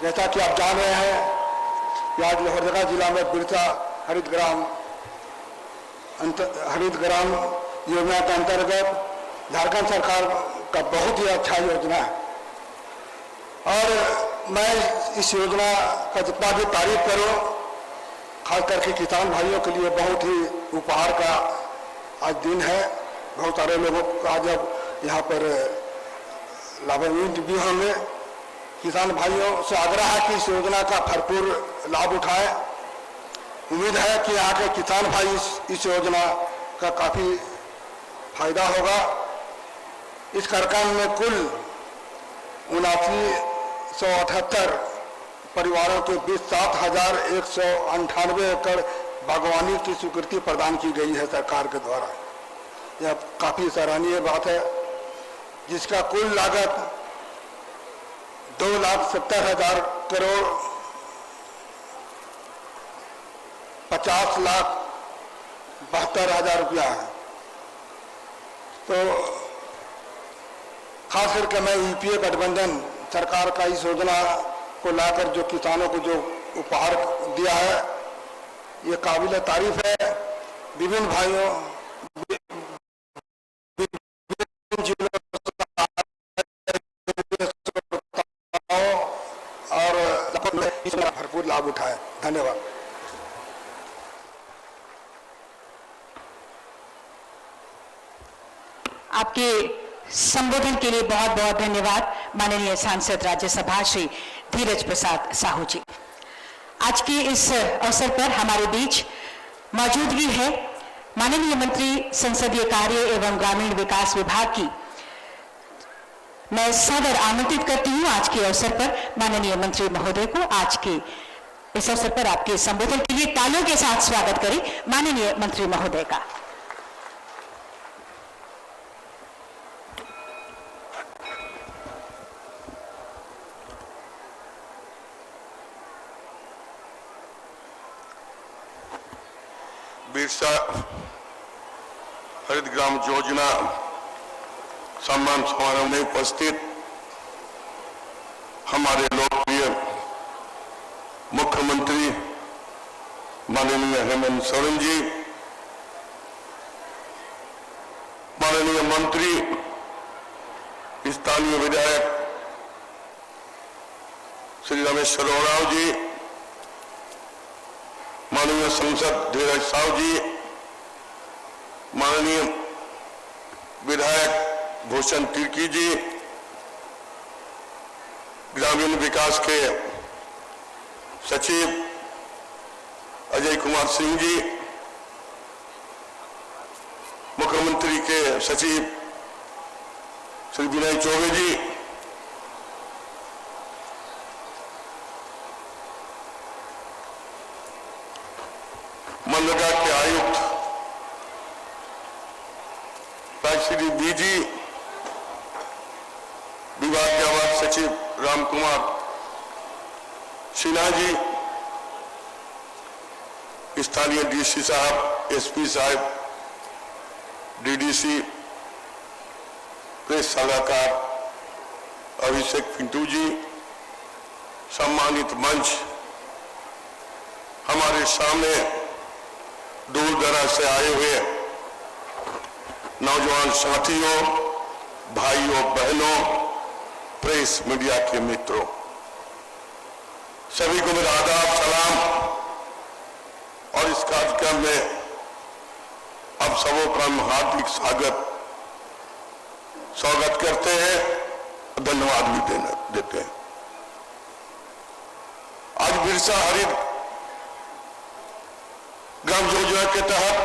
जैसा कि आप जान रहे हैं कि आज लोहरदगा जिला में बिरसा हरित ग्राम योजना के अंतर्गत झारखंड सरकार का बहुत ही अच्छा योजना है और मैं इस योजना का जितना भी तारीफ करूं, खास करके किसान भाइयों के लिए बहुत ही उपहार का आज दिन है। बहुत सारे लोगों का जब यहाँ पर लाभान्वित भी होंगे। किसान भाइयों से आग्रह है कि इस योजना का भरपूर लाभ उठाएं। उम्मीद है कि यहाँ के किसान भाई इस योजना का काफ़ी फायदा होगा। इस कार्यक्रम में कुल 79,178 परिवारों के बीच 7,198 एकड़ बागवानी की स्वीकृति प्रदान की गई है सरकार के द्वारा। यह काफ़ी सराहनीय बात है, जिसका कुल लागत 2,70,000 करोड़ 50,72,000 रुपया है। तो खास करके मैं यूपीए गठबंधन सरकार का इस योजना को लाकर जो किसानों को जो उपहार दिया है, ये काबिल तारीफ है। विभिन्न भाइयों और इसका भरपूर लाभ उठाए। धन्यवाद। आपके संबोधन के लिए बहुत बहुत धन्यवाद माननीय सांसद राज्यसभा श्री धीरज प्रसाद साहू जी। आज के इस अवसर पर हमारे बीच मौजूदगी है माननीय मंत्री संसदीय कार्य एवं ग्रामीण विकास विभाग की। मैं सदर आमंत्रित करती हूं आज के अवसर पर माननीय मंत्री महोदय को। आज के इस अवसर पर आपके संबोधन के लिए तालियों के साथ स्वागत करें माननीय मंत्री महोदय का। बिरसा हरित ग्राम योजना सम्मान समारोह में उपस्थित हमारे लोकप्रिय मुख्यमंत्री माननीय हेमंत सोरेन जी, माननीय मंत्री स्थानीय विधायक श्री रामेश्वर उरांव जी, माननीय सांसद धीरज साहू जी, माननीय विधायक भूषण तिर्की जी, ग्रामीण विकास के सचिव अजय कुमार सिंह जी, मुख्यमंत्री के सचिव श्री विनय चौबे जी, मनरेगा के आयुक्त श्री बीजी, विभाग के अवर सचिव राम कुमार सिन्हा जी, स्थानीय डीसी साहब, एसपी साहब, डीडीसी, प्रेस सलाहकार अभिषेक पिंटू जी, सम्मानित मंच, हमारे सामने दूर दराज से आए हुए नौजवान साथियों, भाइयों, बहनों, प्रेस मीडिया के मित्रों, सभी को मेरा आदाब, सलाम। और इस कार्यक्रम में आप सबों का हम हार्दिक स्वागत करते हैं, धन्यवाद भी देते हैं। आज बिरसा हरित ग्राम योजना के तहत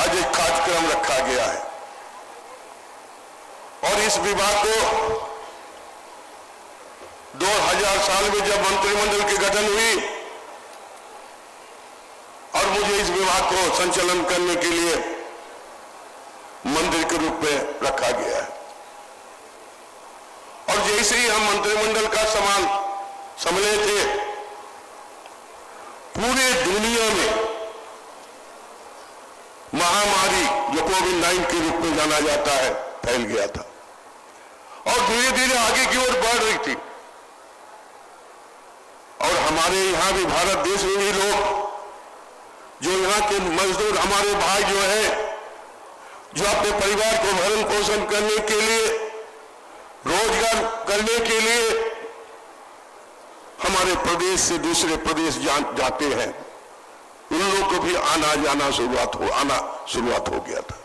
आज एक कार्यक्रम रखा गया है और इस विभाग को 2000 साल में जब मंत्रिमंडल की गठन हुई और मुझे इस विभाग को संचालन करने के लिए मंदिर के रूप में रखा गया है। और जैसे ही हम मंत्रिमंडल का संभाले थे, पूरे दुनिया में महामारी जो कोविड-19 के रूप में जाना जाता है फैल गया था और धीरे धीरे आगे की ओर बढ़ रही थी। और हमारे यहां भी भारत देश में भी लोग, जो यहां के मजदूर हमारे भाई जो है, जो अपने परिवार को भरण पोषण करने के लिए, रोजगार करने के लिए हमारे प्रदेश से दूसरे प्रदेश जाते हैं, उन लोगों को भी आना शुरुआत हो गया था।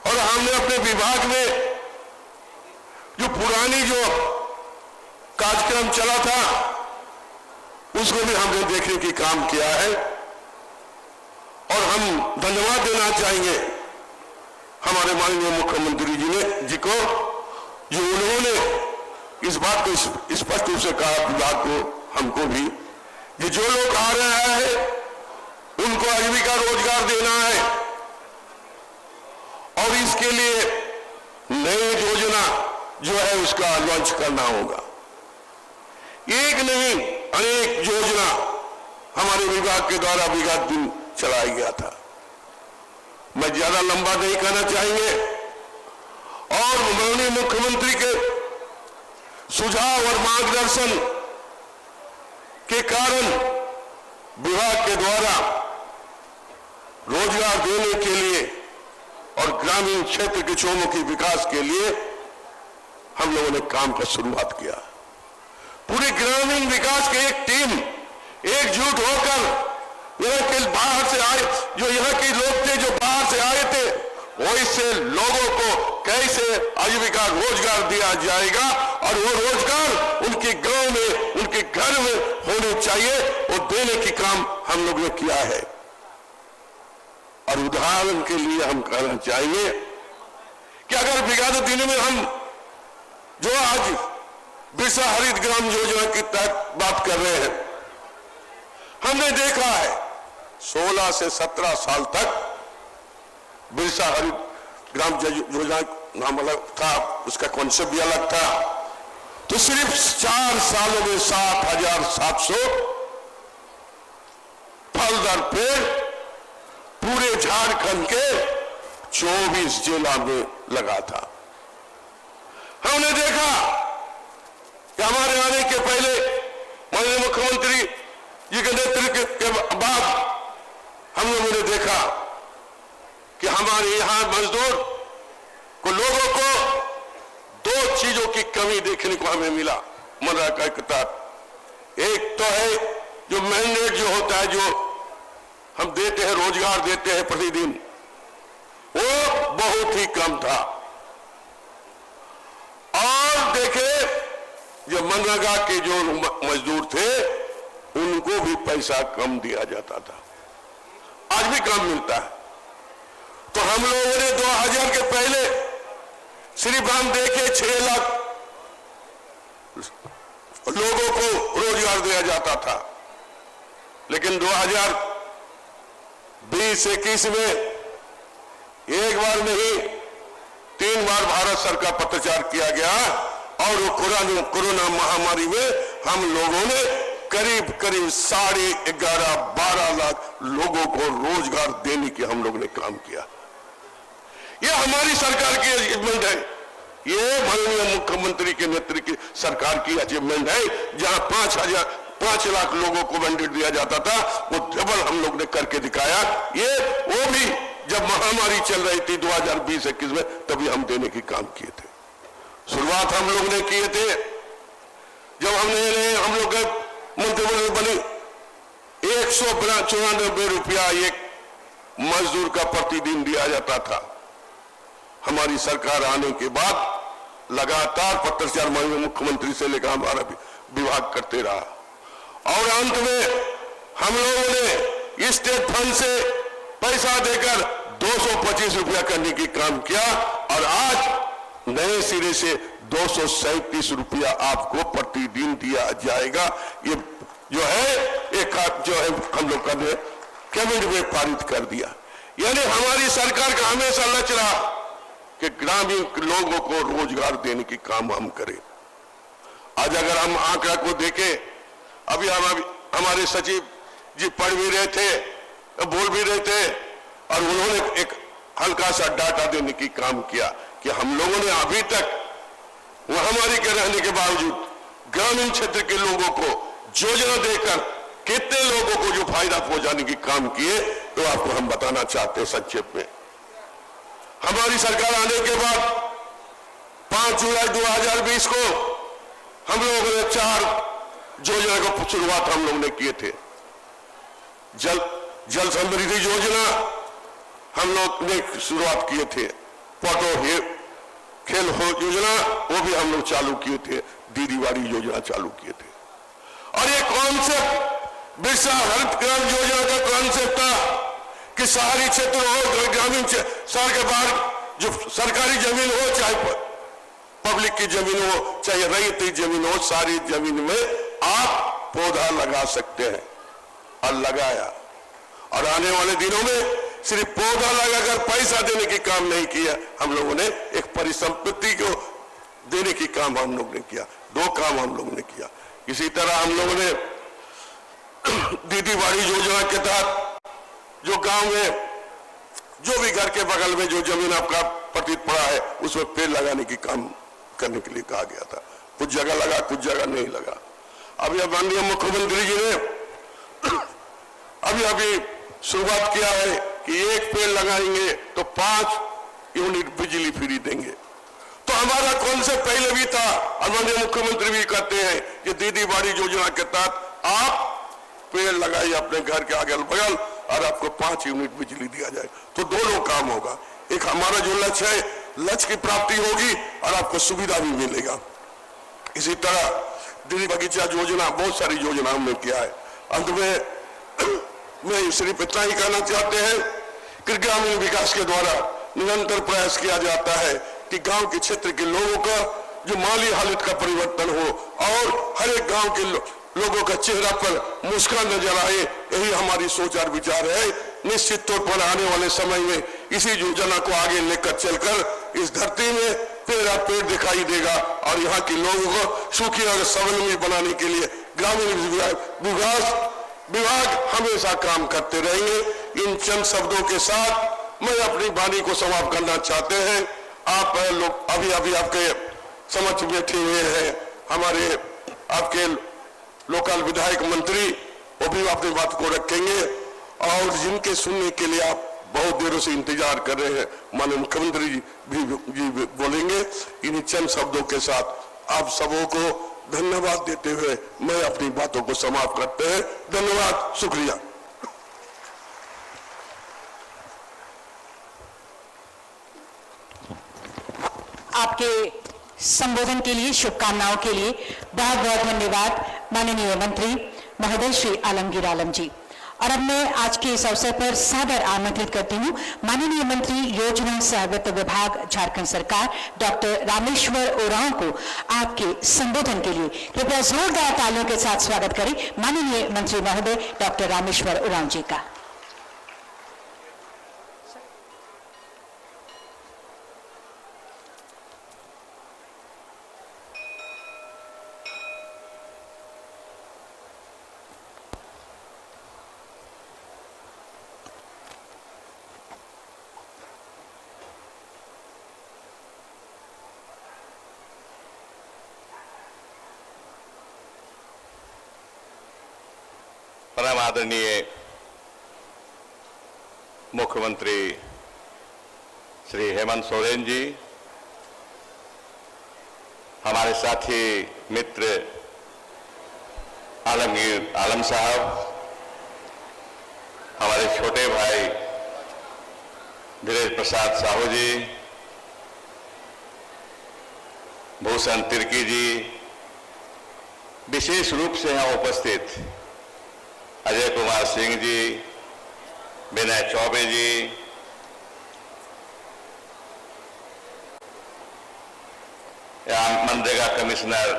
और हमने अपने विभाग में जो पुरानी जो कार्यक्रम चला था उसको भी हमने देखने की काम किया है। और हम धन्यवाद देना चाहेंगे हमारे माननीय मुख्यमंत्री जी को, जो उन्होंने इस बात को स्पष्ट रूप से कहा विभाग को, हमको भी, कि जो लोग आ रहे हैं उनको आजीविका रोजगार देना है और इसके लिए नई योजना जो है उसका लॉन्च करना होगा। एक नहीं अनेक योजना हमारे विभाग के द्वारा विगत दिन चलाया गया था। मैं ज्यादा लंबा नहीं करना चाहेंगे और माननीय मुख्यमंत्री के सुझाव और मार्गदर्शन के कारण विभाग के द्वारा रोजगार देने के लिए और ग्रामीण क्षेत्र के चौमुखी विकास के लिए हम लोगों ने काम का शुरुआत किया। पूरे ग्रामीण विकास की एक टीम एकजुट होकर यहाँ के बाहर से आए, जो यहाँ के लोग थे जो बाहर से आए थे, वैसे लोगों को कैसे आजीविका रोजगार दिया जाएगा और वो रोजगार उनके गांव में, उनके घर में होने चाहिए, वो देने की काम हम लोग ने किया है। और उदाहरण के लिए हम कहना चाहेंगे कि अगर विगत दिनों में हम जो आज बिरसा हरित ग्राम योजना की तहत बात कर रहे हैं, हमने देखा है 16 से 17 साल तक बिरसा हरित ग्राम योजना नाम अलग था, उसका कॉन्सेप्ट भी अलग था। तो सिर्फ 4 सालों में 7,700 फलदार पेड़ पूरे झारखंड के 24 जिला में लगा था। हमने देखा कि हमारे आने के पहले माननीय मुख्यमंत्री जी के नेतृत्व के बाद हम लोगों ने देखा कि हमारे यहां मजदूर को, लोगों को 2 चीजों की कमी देखने को हमें मिला मनरेगा के तहत। एक तो है जो मैंडेट जो होता है, जो हम देते हैं, रोजगार देते हैं प्रतिदिन, वो बहुत ही कम था। और देखे जो मनरेगा के जो मजदूर थे उनको भी पैसा कम दिया जाता था, आज भी कम मिलता है। तो हम लोगों ने 2000 के पहले सिर्फ हम देखे 6 लाख लोगों को रोजगार दिया जाता था, लेकिन 2020-21 में एक बार नहीं 3 बार भारत सरकार पत्राचार किया गया और वो कोरोना महामारी में हम लोगों ने करीब 11.5-12 लाख लोगों को रोजगार देने की हम लोगों ने काम किया। ये हमारी सरकार की अचीवमेंट है, ये माननीय मुख्यमंत्री के नेतृत्व की सरकार की अचीवमेंट है। जहां 5 लाख लोगों को मैंडेट दिया जाता था, वो डबल हम लोग ने करके दिखाया। ये वो भी जब महामारी चल रही थी 2020-21 में, तभी हम देने की काम किए थे। शुरुआत हम लोग ने किए थे जब हम लोग मंत्रिमंडल बनी, 194 रुपया एक मजदूर का प्रतिदिन दिया जाता था। हमारी सरकार आने के बाद लगातार पत्राचार माननीय मुख्यमंत्री से लेकर हमारा विभाग करते रहा और अंत में हम लोगों ने स्टेट फंड से पैसा देकर 225 रुपया करने की काम किया और आज नए सिरे से 237 रुपया आपको प्रतिदिन दिया जाएगा। ये जो है एक जो है हम लोग का कैबिनेट में पारित कर दिया। यानी हमारी सरकार का हमेशा लक्ष्य रहा कि ग्रामीण लोगों को रोजगार देने की काम हम करें। आज अगर हम आंकड़ा को देखें, अभी हमारे सचिव जी पढ़ भी रहे थे, बोल भी रहे थे, और उन्होंने एक हल्का सा डाटा देने की काम किया कि हम लोगों ने अभी तक महामारी के रहने के बावजूद ग्रामीण क्षेत्र के लोगों को योजना देकर कितने लोगों को जो फायदा पहुंचाने की काम किए, तो आपको हम बताना चाहते हैं संक्षेप में। हमारी सरकार आने के बाद 5 जुलाई 2020 को हम लोगों ने 4 योजना को शुरुआत हम लोगों ने किए थे। जल समृद्धि योजना हम लोग ने शुरुआत किए थे। पटो खेल हो योजना वो भी हम लोग चालू किए थे। दीदी बाड़ी योजना चालू किए थे। और ये कॉन्सेप्ट बिरसा हरित क्रांति योजना का कॉन्सेप्ट था कि शहरी क्षेत्र हो, ग्रामीण शहर के बाहर जो सरकारी जमीन हो, चाहे पब्लिक की जमीन हो, चाहे रैयती जमीन हो, सारी जमीन में आप पौधा लगा सकते हैं। और लगाया, और आने वाले दिनों में सिर्फ पौधा लगाकर पैसा देने की काम नहीं किया, हम लोगों ने एक परिसंपत्ति को देने की काम हम लोग ने किया। 2 काम हम लोगों ने किया। इसी तरह हम लोगों ने दीदी बाड़ी योजना के तहत जो गांव में जो भी घर के बगल में जो जमीन आपका पतित पड़ा है, उसमें पेड़ लगाने की काम करने के लिए कहा गया था। कुछ जगह लगा, कुछ जगह नहीं लगा। अभी माननीय मुख्यमंत्री जी ने अभी शुरुआत किया है कि 1 पेड़ लगाएंगे तो 5 यूनिट बिजली फ्री देंगे। तो हमारा कॉन्सेप्ट पहले भी था, और माननीय मुख्यमंत्री भी कहते हैं कि दीदी बाड़ी योजना के तहत आप पेड़ लगाइए अपने घर के अगल बगल और आपको 5 यूनिट बिजली दिया जाए। तो दोनों काम होगा। एक हमारा जो लक्ष्य है, लक्ष्य की प्राप्ति होगी और आपको सुविधा भी मिलेगा। इसी तरह दीदी बगीचा योजना, बहुत सारी योजना हमने किया है। अंत में मैं सिर्फ इतना ही कहना चाहते हैं कि ग्रामीण विकास के द्वारा निरंतर प्रयास किया जाता है कि गांव के क्षेत्र के लोगों का जो माली हालत का परिवर्तन हो और हर एक गांव के लोगों का चेहरा पर मुस्कान नजर आए। यही हमारी सोच और विचार है। निश्चित तौर पर आने वाले समय में इसी योजना को आगे लेकर चलकर इस धरती में पेड़ दिखाई देगा और यहाँ के लोगों को सुखी और स्वावलंबी बनाने के लिए ग्रामीण विभाग हमेशा काम करते रहेंगे। इन चंद शब्दों के साथ मैं अपनी वाणी को समाप्त करना चाहते हैं। आप लोग अभी आपके समक्ष बैठे हुए हैं, हमारे आपके लोकल विधायक मंत्री, वो भी अपनी बात को रखेंगे और जिनके सुनने के लिए आप बहुत देरों से इंतजार कर रहे हैं, माननीय मुख्यमंत्री जी बोलेंगे। इन चंद शब्दों के साथ आप सबों को धन्यवाद देते हुए मैं अपनी बातों को समाप्त करते हैं। धन्यवाद, शुक्रिया। आपके संबोधन के लिए, शुभकामनाओं के लिए बहुत बहुत धन्यवाद माननीय मंत्री महोदय श्री आलमगीर आलम जी। और अब मैं आज के इस अवसर पर सादर आमंत्रित करती हूं माननीय मंत्री योजना सह वित्त विभाग झारखंड सरकार डॉक्टर रामेश्वर उरांव को आपके संबोधन के लिए कृपया जोरदार तालियों के साथ स्वागत करें माननीय मंत्री महोदय डॉक्टर रामेश्वर उरांव जी का। परम आदरणीय मुख्यमंत्री श्री हेमंत सोरेन जी, हमारे साथी मित्र आलमगीर आलम साहब, हमारे छोटे भाई धीरेज प्रसाद साहू जी, भूषण तिर्की जी, विशेष रूप से यहाँ उपस्थित अजय कुमार सिंह जी, विनय चौबे जी, मनरेगा कमिश्नर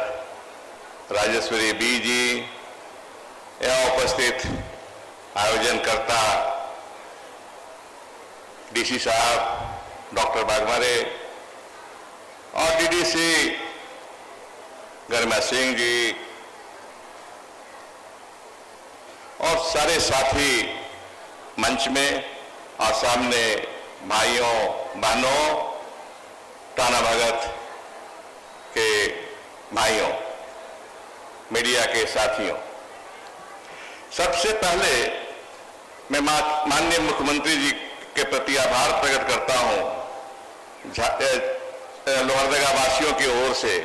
राजेश्वरी बी जी, यहाँ उपस्थित आयोजनकर्ता डीसी साहब डॉक्टर बागमारे और डीडीसी गरिमा सिंह जी और सारे साथी मंच में और सामने भाइयों बहनों टाना भगत के भाइयों मीडिया के साथियों, सबसे पहले मैं माननीय मुख्यमंत्री जी के प्रति आभार प्रकट करता हूं लोहरदगा वासियों की ओर से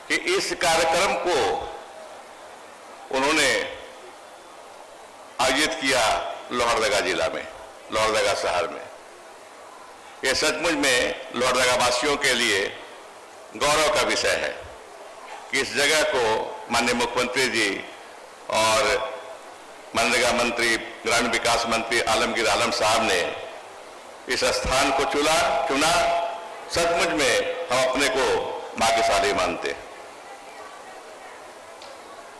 कि इस कार्यक्रम को उन्होंने आयोजित किया लोहरदगा जिला में, लोहरदगा शहर में। यह सचमुच में लोहरदगा वासियों के लिए गौरव का विषय है कि इस जगह को माननीय मुख्यमंत्री जी और मनरेगा मंत्री, ग्रामीण विकास मंत्री आलमगीर आलम साहब ने इस स्थान को चुना। सचमुच में हम अपने को भाग्यशाली मानते हैं।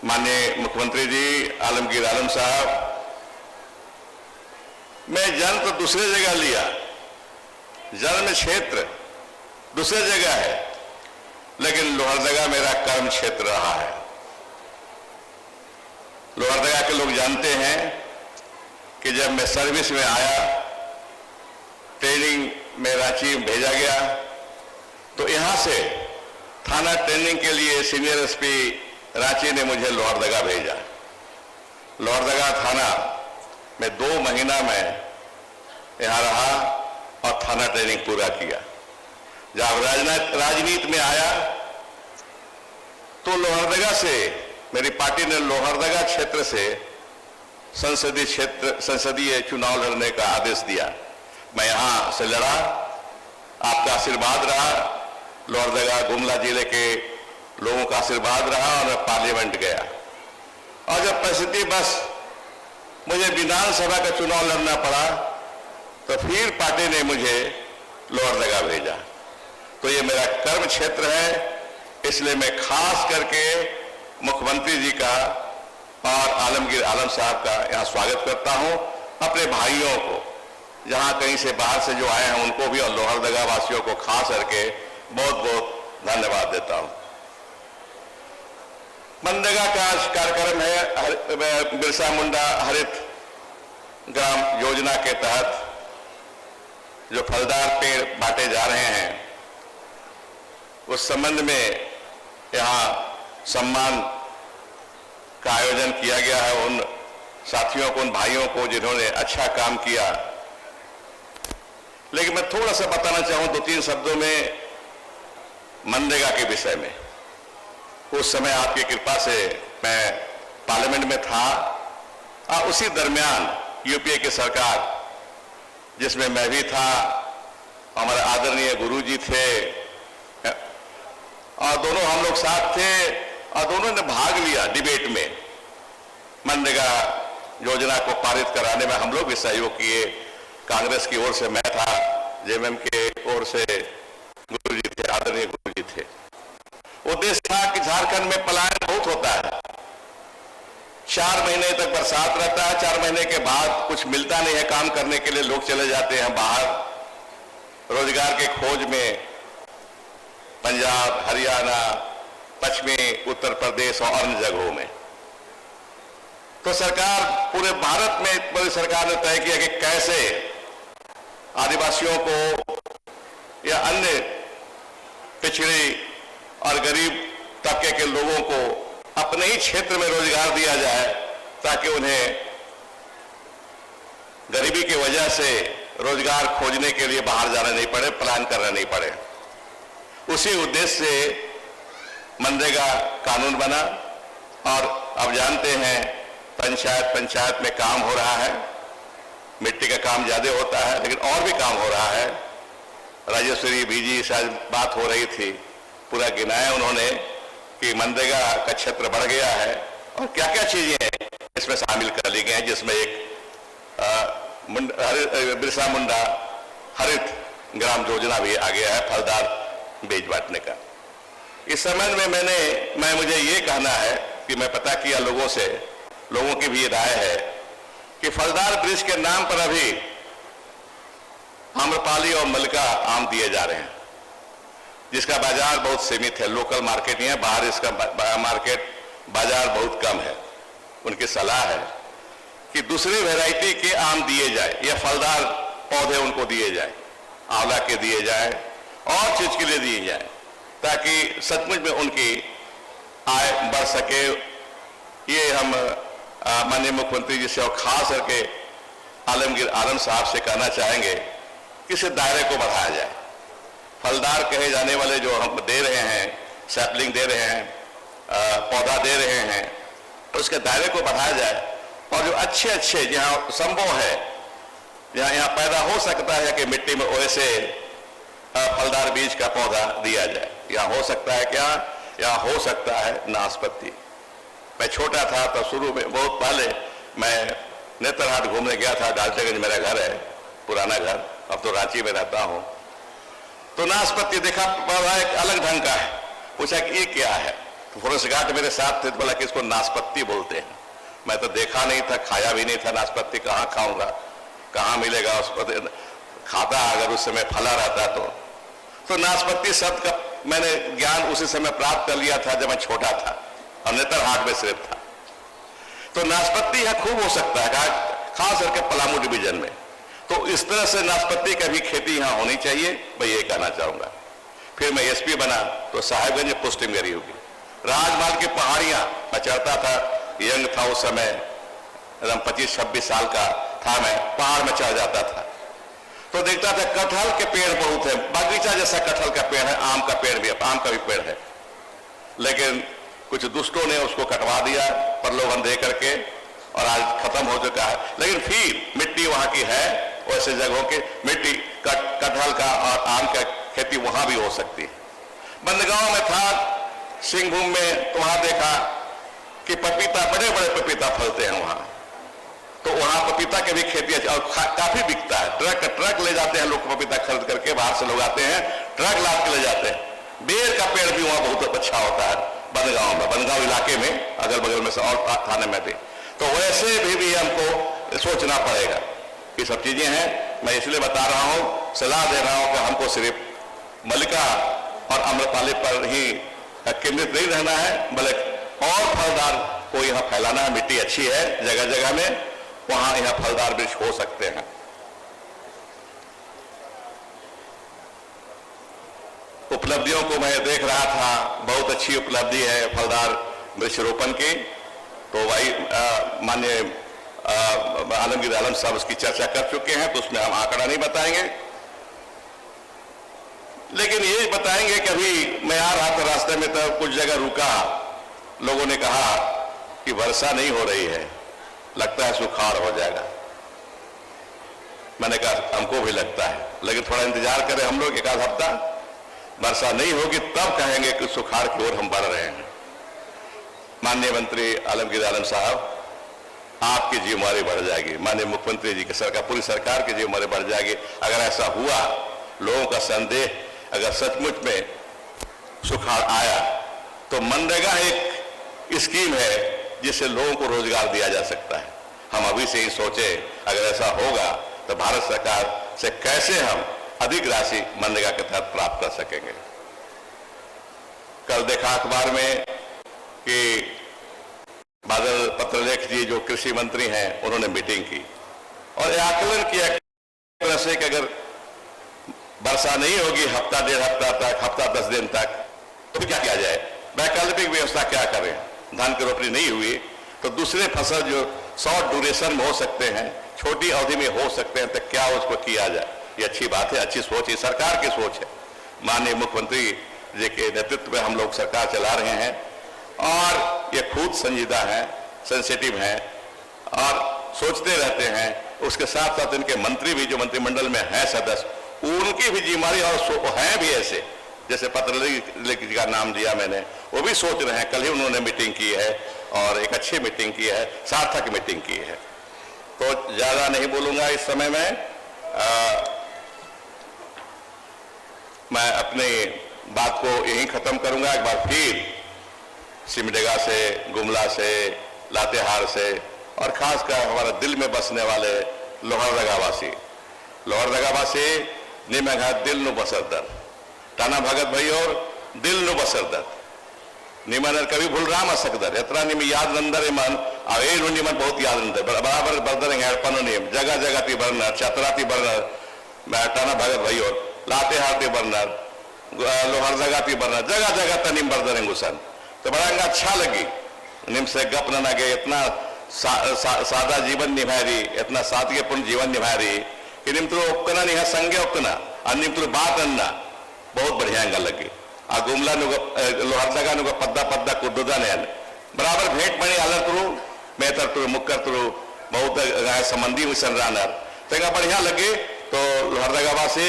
माननीय मुख्यमंत्री जी आलमगीर आलम साहब, मैं जन्म तो दूसरे जगह लिया, जन्म क्षेत्र दूसरे जगह है, लेकिन लोहरदगा मेरा कर्म क्षेत्र रहा है। लोहरदगा के लोग जानते हैं कि जब मैं सर्विस में आया, ट्रेनिंग में रांची भेजा गया, तो यहां से थाना ट्रेनिंग के लिए सीनियर एसपी रांची ने मुझे लोहरदगा भेजा। लोहरदगा थाना में 2 महीना में यहां रहा और थाना ट्रेनिंग पूरा किया। जब राजनीति में आया तो लोहरदगा से मेरी पार्टी ने लोहरदगा क्षेत्र से संसदीय चुनाव लड़ने का आदेश दिया। मैं यहां से लड़ा, आपका आशीर्वाद रहा, लोहरदगा गुमला जिले के लोगों का आशीर्वाद रहा और मैं पार्लियामेंट गया। और जब परिस्थिति बस मुझे विधानसभा का चुनाव लड़ना पड़ा तो फिर पार्टी ने मुझे लोहरदगा भेजा। तो ये मेरा कर्म क्षेत्र है, इसलिए मैं खास करके मुख्यमंत्री जी का और आलमगीर आलम साहब का यहाँ स्वागत करता हूँ। अपने भाइयों को जहाँ कहीं से बाहर से जो आए हैं उनको भी और लोहरदगा वासियों को खास करके बहुत बहुत धन्यवाद देता हूँ। मनरेगा का कार्यक्रम है बिरसा मुंडा हरित ग्राम योजना के तहत जो फलदार पेड़ बांटे जा रहे हैं, उस संबंध में यहाँ सम्मान का आयोजन किया गया है उन साथियों को, उन भाइयों को जिन्होंने अच्छा काम किया। लेकिन मैं थोड़ा सा बताना चाहूँ 2-3 शब्दों में मनरेगा के विषय में। उस समय आपकी कृपा से मैं पार्लियामेंट में था और उसी दरमियान यूपीए की सरकार जिसमें मैं भी था, हमारे आदरणीय गुरुजी थे और दोनों हम लोग साथ थे और दोनों ने भाग लिया डिबेट में। मनरेगा योजना को पारित कराने में हम लोग भी सहयोग किए। कांग्रेस की ओर से मैं था, जेएमएम के ओर से गुरुजी थे, आदरणीय गुरुजी थे। उद्देश्य था कि झारखंड में पलायन बहुत होता है, 4 महीने तक बरसात रहता है, 4 महीने के बाद कुछ मिलता नहीं है काम करने के लिए, लोग चले जाते हैं बाहर रोजगार के खोज में, पंजाब, हरियाणा, पश्चिमी उत्तर प्रदेश और अन्य जगहों में। तो सरकार, पूरे भारत में बड़ी सरकार ने तय किया कि कैसे आदिवासियों को या अन्य पिछड़ी और गरीब तबके के लोगों को अपने ही क्षेत्र में रोजगार दिया जाए ताकि उन्हें गरीबी की वजह से रोजगार खोजने के लिए बाहर जाना नहीं पड़े, प्लान करना नहीं पड़े। उसी उद्देश्य से मनरेगा कानून बना और अब जानते हैं पंचायत में काम हो रहा है। मिट्टी का काम ज्यादा होता है लेकिन और भी काम हो रहा है। राजेश्वरी बीजी शायद बात हो रही थी, पूरा गिनाया उन्होंने कि मनरेगा का क्षेत्र बढ़ गया है और क्या क्या चीजें इसमें शामिल कर ली गई हैं, जिसमें एक बिरसा मुंडा हरित ग्राम योजना भी आ गया है, फलदार बीज बांटने का। इस संबंध में मुझे ये कहना है कि मैं पता किया लोगों से लोगों की भी राय है कि फलदार ब्रिज के नाम पर अभी आम्रपाली और मलिका आम दिए जा रहे हैं, जिसका बाजार बहुत सीमित है, लोकल मार्केट ही है, बाहर इसका मार्केट बाजार बहुत कम है। उनकी सलाह है कि दूसरी वैरायटी के आम दिए जाए या फलदार पौधे उनको दिए जाए, आंवला के दिए जाए और चीज के लिए दिए जाए, ताकि सचमुच में उनकी आय बढ़ सके। ये हम माननीय मुख्यमंत्री जी से और खास करके आलमगीर आलम साहब से कहना चाहेंगे कि इस दायरे को बढ़ाया जाए। फलदार कहे जाने वाले जो हम दे रहे हैं, सैपलिंग दे रहे हैं, पौधा दे रहे हैं, तो उसके दायरे को बढ़ाया जाए और जो अच्छे अच्छे जहाँ संभव है, जहाँ यहाँ पैदा हो सकता है कि मिट्टी में वैसे फलदार बीज का पौधा दिया जाए। यहाँ हो सकता है क्या? यहाँ हो सकता है नाशपाती। मैं छोटा था तो शुरू में बहुत पहले मैं नेत्रहाट घूमने गया था, डाल्टनगंज मेरा घर है, पुराना घर, अब तो रांची में रहता हूँ। तो नाशपाती देखा, पौधा एक अलग ढंग का है। पूछा कि ये क्या है? तो फॉरेस्ट गार्ड मेरे साथ थे, तो बोला कि इसको नाशपाती बोलते हैं। मैं तो देखा नहीं था, खाया भी नहीं था नाशपाती, कहाँ खाऊंगा, कहाँ मिलेगा उसको, खाता अगर उस समय फला रहता तो नाशपाती शब्द का मैंने ज्ञान उसी समय प्राप्त कर लिया था जब मैं छोटा था और नेत्रहाट में सिर्फ था। तो नाशपाती यहाँ खूब हो सकता है, खास करके पलामू डिवीजन में। तो इस तरह से नाशपाती का भी खेती यहाँ होनी चाहिए, मैं ये कहना चाहूंगा। फिर मैं एसपी बना तो साहेबगंज में पोस्टिंग मेरी होगी। राजमाल की पहाड़ियां मैं चढ़ता था, यंग था उस समय, एकदम 25-26 साल का था, मैं पहाड़ में चढ़ जाता था तो देखता था कटहल के पेड़ बहुत है, बागीचा जैसा कटहल का पेड़ है, आम का पेड़ भी, आम का भी पेड़ है, लेकिन कुछ दुष्टों ने उसको कटवा दिया प्रलोभन दे करके और आज खत्म हो चुका है। लेकिन फिर मिट्टी वहां की है, वैसे जगहों की मिट्टी कटहल का और आम का खेती वहां भी हो सकती है। बंदगांव में था, सिंहभूम में, तो वहां देखा कि पपीता, बड़े बड़े पपीता फलते हैं वहां, तो वहां पपीता की भी खेती और काफी बिकता है। ट्रक ले जाते हैं लोग पपीता खरीद करके, बाहर से लोग आते हैं, ट्रक लाद के ले जाते हैं। बेर का पेड़ भी वहां बहुत अच्छा होता है बंदगांव में, बंदगांव इलाके में, अगल बगल में से और थाने में भी। तो वैसे भी हमको सोचना पड़ेगा। ये सब चीजें हैं, मैं इसलिए बता रहा हूं, सलाह दे रहा हूं कि हमको सिर्फ मलिका और आम्रपाली पर ही केंद्रित नहीं रहना है, बल्कि और फलदार को यहाँ फैलाना है। मिट्टी अच्छी है जगह जगह में, वहां यहाँ फलदार वृक्ष हो सकते हैं। उपलब्धियों को मैं देख रहा था, बहुत अच्छी उपलब्धि है फलदार वृक्षारोपण की। तो भाई माननीय आलमगीर आलम साहब उसकी चर्चा कर चुके हैं, तो उसमें हम आंकड़ा नहीं बताएंगे, लेकिन ये बताएंगे कि अभी मैं आ रहा था रास्ते में तो कुछ जगह रुका, लोगों ने कहा कि वर्षा नहीं हो रही है, लगता है सुखाड़ हो जाएगा। मैंने कहा हमको भी लगता है, लेकिन थोड़ा इंतजार करें हम लोग, एक आध हफ्ता वर्षा नहीं होगी तब कहेंगे कि सुखाड़ की ओर हम बढ़ रहे हैं। माननीय मंत्री आलमगीर आलम साहब, आपकी जिम्मेदारी बढ़ जाएगी, माननीय मुख्यमंत्री जी की सरकार, पूरी सरकार की जिम्मेदारी बढ़ जाएगी। अगर ऐसा हुआ, लोगों का संदेह अगर सचमुच में सुखाड़ आया, तो मनरेगा एक स्कीम है जिससे लोगों को रोजगार दिया जा सकता है। हम अभी से ही सोचे, अगर ऐसा होगा तो भारत सरकार से कैसे हम अधिक राशि मनरेगा के तहत प्राप्त कर सकेंगे। कल देखा अखबार में कि बादल पत्रलेख जी जो कृषि मंत्री हैं, उन्होंने मीटिंग की और यह आकलन किया से कि अगर वर्षा नहीं होगी हफ्ता डेढ़ हफ्ता तक, हफ्ता 10 दिन तक, तो क्या किया जाए, वैकल्पिक व्यवस्था क्या करें। धान की रोपनी नहीं हुई तो दूसरे फसल जो शॉर्ट ड्यूरेशन में हो सकते हैं, छोटी अवधि में हो सकते हैं, तो क्या उसको किया जाए। ये अच्छी बात है, अच्छी सोच है, सरकार की सोच है। माननीय मुख्यमंत्री जी के नेतृत्व में हम लोग सरकार चला रहे हैं और ये खुद संजीदा है, सेंसिटिव है और सोचते रहते हैं। उसके साथ साथ इनके मंत्री भी जो मंत्रिमंडल में हैं सदस्य, उनकी भी जिम्मेदारी और हैं भी ऐसे, जैसे पत्रलेख जी का नाम दिया मैंने, वो भी सोच रहे हैं। कल ही उन्होंने मीटिंग की है और एक अच्छी मीटिंग की है, सार्थक मीटिंग की है। तो ज्यादा नहीं बोलूंगा इस समय में, मैं अपनी बात को यहीं खत्म करूंगा। एक बार फिर सिमडेगा से, गुमला से, लातेहार से और खासकर हमारे दिल में बसने वाले लोहरदगा वासी निमघा दिल नु बसरदर टाना भगत भाई और दिल नु बसरदर निमन कभी भूल राम सकदर इतना निम याद नंदर मन अवे निमन बहुत याद नंदर बराबर बरदर हेड़पन नियम जगह जगह ती बरनर चतरा ती बरनर टाना भगत भाई और लातेहार ती बरनर लोहरदगा ती बरनर जगह जगह तनिम बरदर गुसन तो बड़ा अच्छा लगी निम से गप न लगे इतना सादा जीवन निभा रही इतना सादगीपूर्ण जीवन निभा रही कि निम तो उपकना नहीं है संगे उपकना और निम तो बात अन्ना बहुत बढ़िया लगी आ गुमला लोहरदगा नुग पद्दा पद्दा कुद्दा ने बराबर भेंट मणि अलर तुरु मेहतर तुरु मुक्कर तुरु बहुत संबंधी हुई संरानर तेगा बढ़िया लगे तो लोहरदगा वासी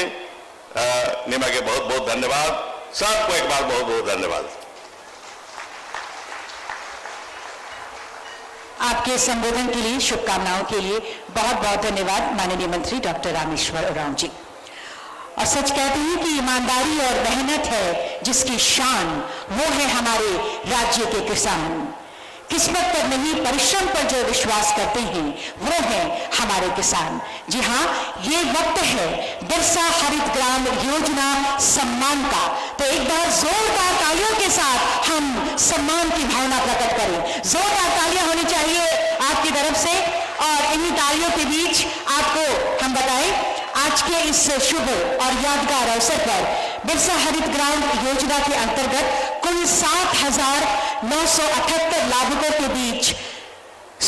निमा के बहुत बहुत धन्यवाद सबको एक बार बहुत बहुत धन्यवाद। आपके संबोधन के लिए शुभकामनाओं के लिए बहुत बहुत धन्यवाद माननीय मंत्री डॉक्टर रामेश्वर उरांव जी। और सच कहते हैं कि ईमानदारी और मेहनत है जिसकी शान, वो है हमारे राज्य के किसान। किस्मत पर नहीं परिश्रम पर जो विश्वास करते हैं वो है हमारे किसान। जी हाँ, ये वक्त है बिरसा हरित ग्राम योजना सम्मान का। तो एक बार जोरदार तालियों के साथ हम सम्मान की भावना प्रकट करें। जोरदार तालियां होनी चाहिए आपकी तरफ से। और इन्हीं तालियों के बीच आपको हम बताएं, आज के इस शुभ और यादगार अवसर पर बिरसा हरित ग्राम योजना के अंतर्गत कुल 7,978 लाभुकों के बीच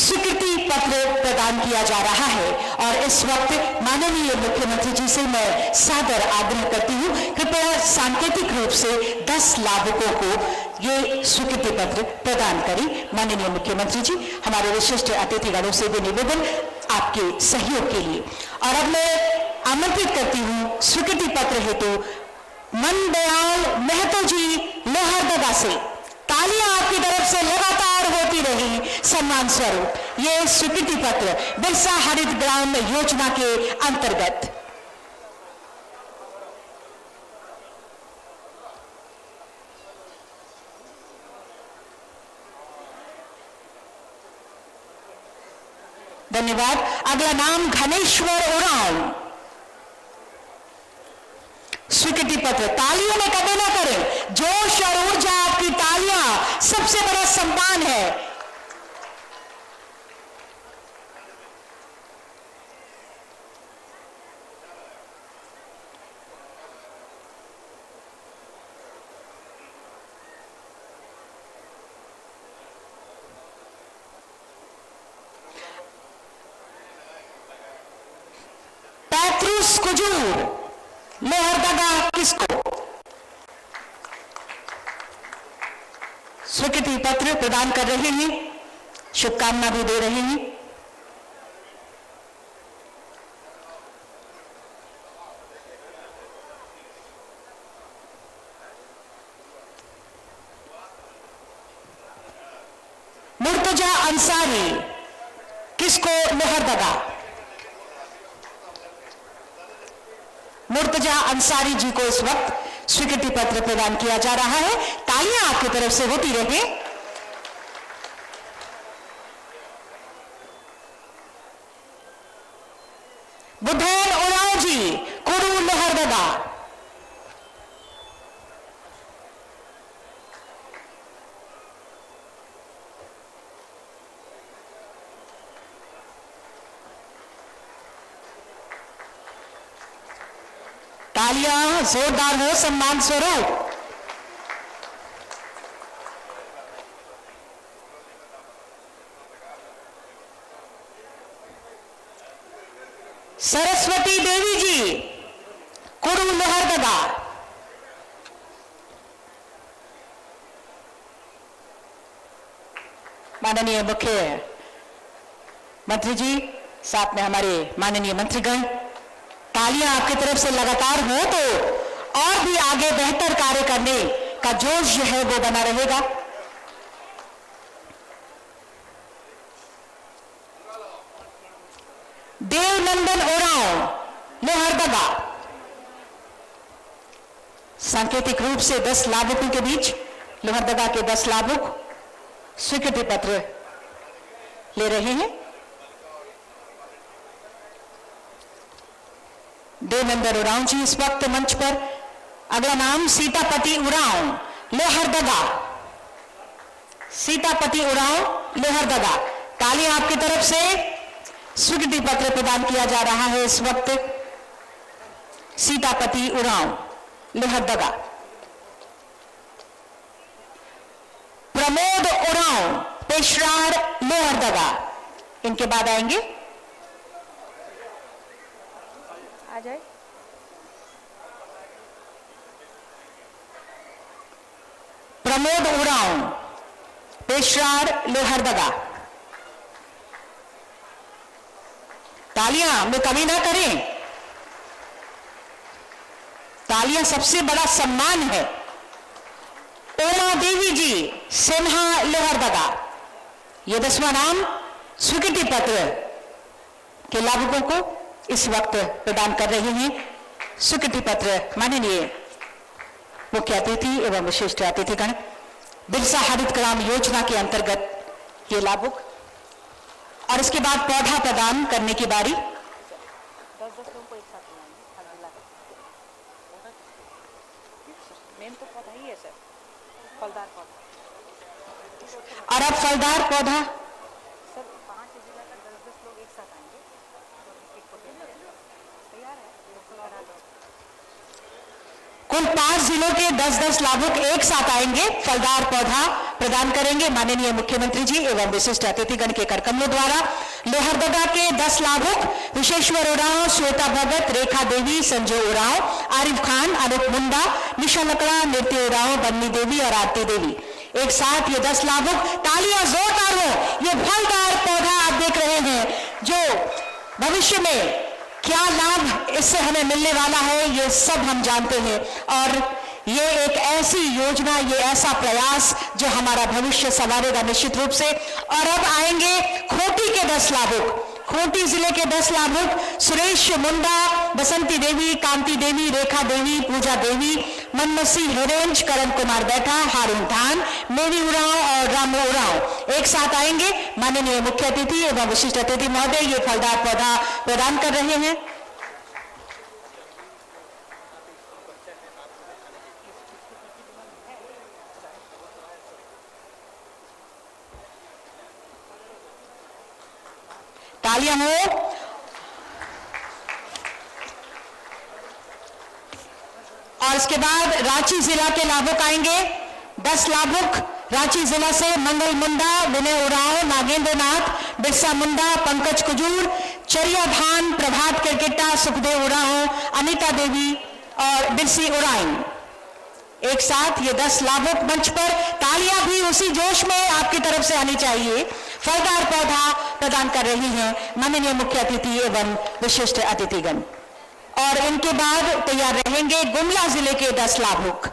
स्वीकृति पत्र प्रदान किया जा रहा है। और इस वक्त माननीय मुख्यमंत्री जी से मैं सादर आग्रह करती हूँ, कृपया सांकेतिक रूप से 10 लाभुकों को ये स्वीकृति पत्र प्रदान करें। माननीय मुख्यमंत्री जी, हमारे विशिष्ट अतिथिगणों से भी निवेदन आपके सहयोग के लिए। और अब मैं आमंत्रित करती हूँ स्वीकृति पत्र हेतु मनदयाल महतो जी लोहरदगा से। तालियां आपकी तरफ से लगातार होती रही सम्मान स्वरूप। ये स्वीकृति पत्र बिरसा हरित ग्राम योजना के अंतर्गत धन्यवाद। अगला नाम घनेश्वर उरांव। स्वीकृति पत्र तालियों में कभी ना करें, जोश और ऊर्जा आपकी तालियां सबसे बड़ा सम्मान है। पैत्रुस कुजूर लोहरदगा किसको स्वीकृति पत्र प्रदान कर रहे हैं, शुभकामना भी दे रहे हैं। मुर्तजा अंसारी किसको लोहरदगा मुर्तजा अंसारी जी को इस वक्त स्वीकृति पत्र प्रदान किया जा रहा है। तालियां आपकी तरफ से होती रहे। बुधन उरांव जी कुरू लोहरदगा। तालियां जोरदार हो सम्मान स्वरूप। सरस्वती देवी जी कुरू लोहरदगा। माननीय मुख्य मंत्री जी, साथ में हमारे माननीय मंत्रीगण, तालियां आपकी तरफ से लगातार हो तो और भी आगे बेहतर कार्य करने का जोश जो है वो बना रहेगा। देवनंदन उरांव लोहरदगा। सांकेतिक रूप से 10 लाभुकों के बीच लोहरदगा के 10 लाभुक स्वीकृति पत्र ले रहे हैं। देवेंद्र उरांव जी इस वक्त मंच पर। अगला नाम सीतापति उरांव, लोहरदगा। सीतापति उरांव, लोहरदगा। तालियां आपकी तरफ से। स्वीकृति पत्र प्रदान किया जा रहा है इस वक्त। सीतापति उरांव, लोहरदगा। प्रमोद उरांव, पेशरार, लोहरदगा। इनके बाद आएंगे, आ जाए। प्रमोद उरांव, पेशरार, लोहरदगा। तालियां में कमी ना करें। तालियां सबसे बड़ा सम्मान है। उमा देवी जी, सिन्हा, लोहरदगा। ये 10वां नाम स्वीकृति पत्र के लाभुकों को इस वक्त प्रदान कर रहे हैं। स्वीकृति पत्र माननीय मुख्य अतिथि एवं विशिष्ट अतिथिगण, बिरसा हरित ग्राम योजना के अंतर्गत ये लाभुक। और इसके बाद पौधा प्रदान करने की बारी। 10-10 लोगों को एक साथ मेन तो पौधा ही है सर, फलदार पौधा। और अब फलदार पौधा सर 5 जिला का 10-10 लोग एक साथ आएंगे। तैयार है? कुल 5 जिलों के 10-10 लाभुक एक साथ आएंगे, फलदार पौधा प्रदान करेंगे माननीय मुख्यमंत्री जी एवं विशिष्ट अतिथिगण के करकमलों द्वारा। लोहरदगा के 10 लाभुक विशेश्वर उरांव, श्वेता भगत, रेखा देवी, संजय उरांव, आरिफ खान, अनूप मुंडा, निशा लकड़ा, नृत्य उरांव, बन्नी देवी और आरती देवी। एक साथ ये 10 लाभुक। तालियां जोरदार हो। ये फलदार पौधा आप देख रहे हैं जो भविष्य में क्या लाभ इससे हमें मिलने वाला है, ये सब हम जानते हैं। और ये एक ऐसी योजना, ये ऐसा प्रयास जो हमारा भविष्य संवारेगा निश्चित रूप से। और अब आएंगे खूंटी के 10 लाभुक। खूंटी जिले के 10 लाभुक सुरेश मुंडा, बसंती देवी, कांति देवी, रेखा देवी, पूजा देवी, मनमसी हेरेंज, करण कुमार बैठा, हारून धान, मेरी उरांव और रामू उरांव एक साथ आएंगे। माननीय मुख्य अतिथि एवं विशिष्ट अतिथि महोदय ये फलदार पौधा प्रदान कर रहे हैं। तालियां हो। और इसके बाद रांची जिला के लाभुक आएंगे। 10 लाभुक रांची जिला से मंगल मुंडा, विनय उरांव, नागेंद्र नाथ, बिरसा मुंडा, पंकज कुजूर, चरिया भान, प्रभात केरकेटा, सुखदेव उरांव, अनीता देवी और बिरसी उरांव एक साथ ये 10 लाभुक मंच पर। तालियां भी उसी जोश में आपकी तरफ से आनी चाहिए। फलदार पौधा प्रदान कर रही हैं माननीय मुख्य अतिथि एवं विशिष्ट अतिथिगण। और इनके बाद तैयार रहेंगे गुमला जिले के 10 लाभुक।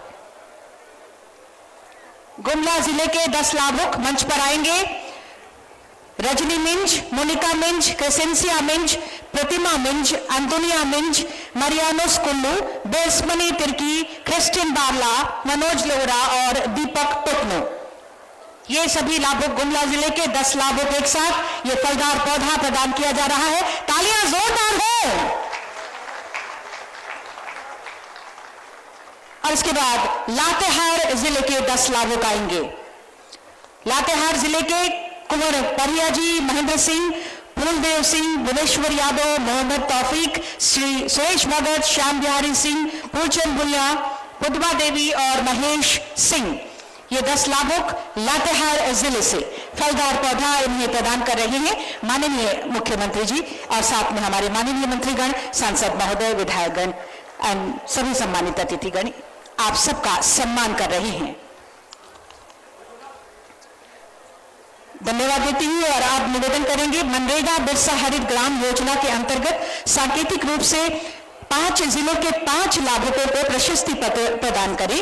गुमला जिले के 10 लाभुक मंच पर आएंगे। रजनी मिंज, मोनिका मिंज, क्रेसेंसिया मिंज, प्रतिमा मिंज, अंतोनिया मिंज, मरियानोस कुल्लू, बेसमनी तिर्की, क्रिस्टिन बारला, मनोज लोहरा और दीपक टुकनो। ये सभी लाभुक गुमला जिले के 10 लाभुक एक साथ ये फलदार पौधा प्रदान किया जा रहा है। तालियां जोरदार हो। और इसके बाद लातेहार जिले के 10 लाभुक आएंगे। लातेहार जिले के कुंवर परिया जी, महेंद्र सिंह, फूलदेव सिंह, भुवनेश्वर यादव, मोहम्मद तौफीक, श्री सुरेश भगत, श्याम बिहारी सिंह, पूर्णचंद भुल्ला, पुदमा देवी और महेश सिंह ये 10 लाभुक लातेहार जिले से फलदार पौधा इन्हें प्रदान कर रहे हैं माननीय मुख्यमंत्री जी और साथ में हमारे माननीय मंत्रीगण, सांसद महोदय, विधायकगण एंड सभी सम्मानित अतिथिगण आप सबका सम्मान कर रहे हैं। धन्यवाद देती हूँ और आप निवेदन करेंगे मनरेगा बिरसा हरित ग्राम योजना के अंतर्गत सांकेतिक रूप से 5 जिलों के 5 लाभुकों को प्रशस्ति पत्र प्रदान करें।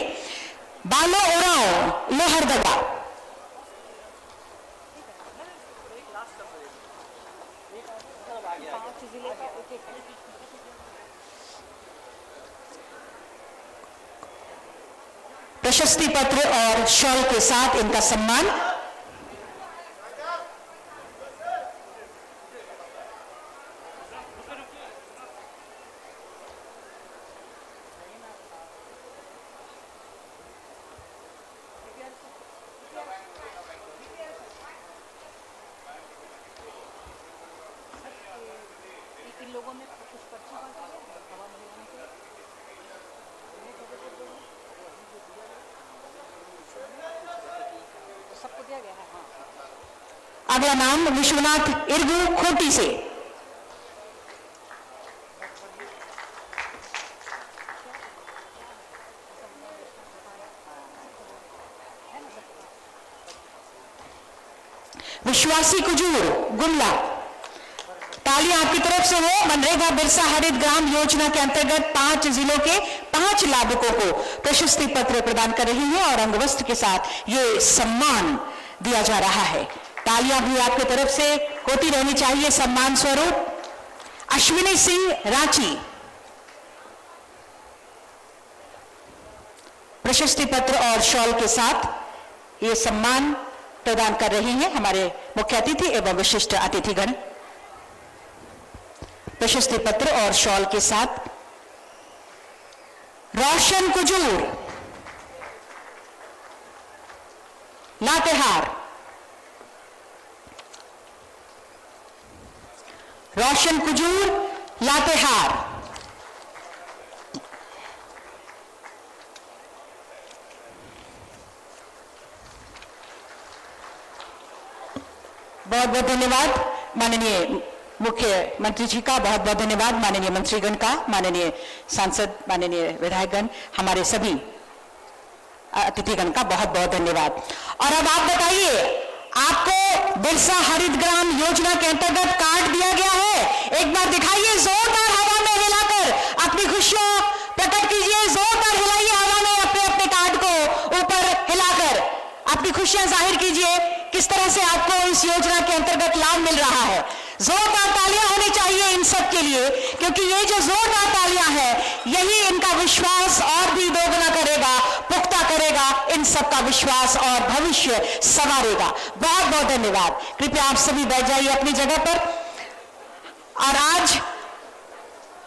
बालो उरांव, लोहरदगा। प्रशस्ति पत्र और शॉल के साथ इनका सम्मान। अगला नाम विश्वनाथ इरगू खूंटी से। विश्वासी कुजूर गुमला, तालियां आपकी तरफ से हो। मनरेगा बिरसा हरित ग्राम योजना के अंतर्गत 5 जिलों के 5 लाभुकों को प्रशस्ति पत्र प्रदान कर रही है और अंगवस्त्र के साथ ये सम्मान दिया जा रहा है। तालियां भी आपकी तरफ से होती रहनी चाहिए सम्मान स्वरूप। अश्विनी सिंह रांची प्रशस्ति पत्र और शॉल के साथ ये सम्मान प्रदान कर रहे हैं हमारे मुख्य अतिथि एवं विशिष्ट अतिथिगण। प्रशस्ति पत्र और शॉल के साथ रोशन कुजूर लातेहार, रोशन कुजूर लातेहार। बहुत बहुत धन्यवाद माननीय मुख्यमंत्री जी का, बहुत बहुत धन्यवाद माननीय मंत्रीगण का, माननीय सांसद, माननीय विधायकगण, हमारे सभी अतिथिगण का बहुत बहुत धन्यवाद। और अब आप बताइए, आपको बिरसा हरित ग्राम योजना के अंतर्गत कार्ड दिया गया है। एक बार दिखाइए, जोरदार हवा में हिलाकर अपनी खुशियां प्रकट कीजिए। जोरदार हिलाइए हवा में अपने अपने कार्ड को ऊपर हिलाकर अपनी खुशियां जाहिर कीजिए किस तरह से आपको इस योजना के अंतर्गत लाभ मिल रहा है। जोरदार तालियां होनी चाहिए इन सब के लिए, क्योंकि ये जो जोरदार तालियां हैं यही इनका विश्वास और भी दोगुना करेगा, पुख्ता करेगा, इन सब का विश्वास और भविष्य संवारेगा। बहुत बहुत धन्यवाद। कृपया आप सभी बैठ जाइए अपनी जगह पर। और आज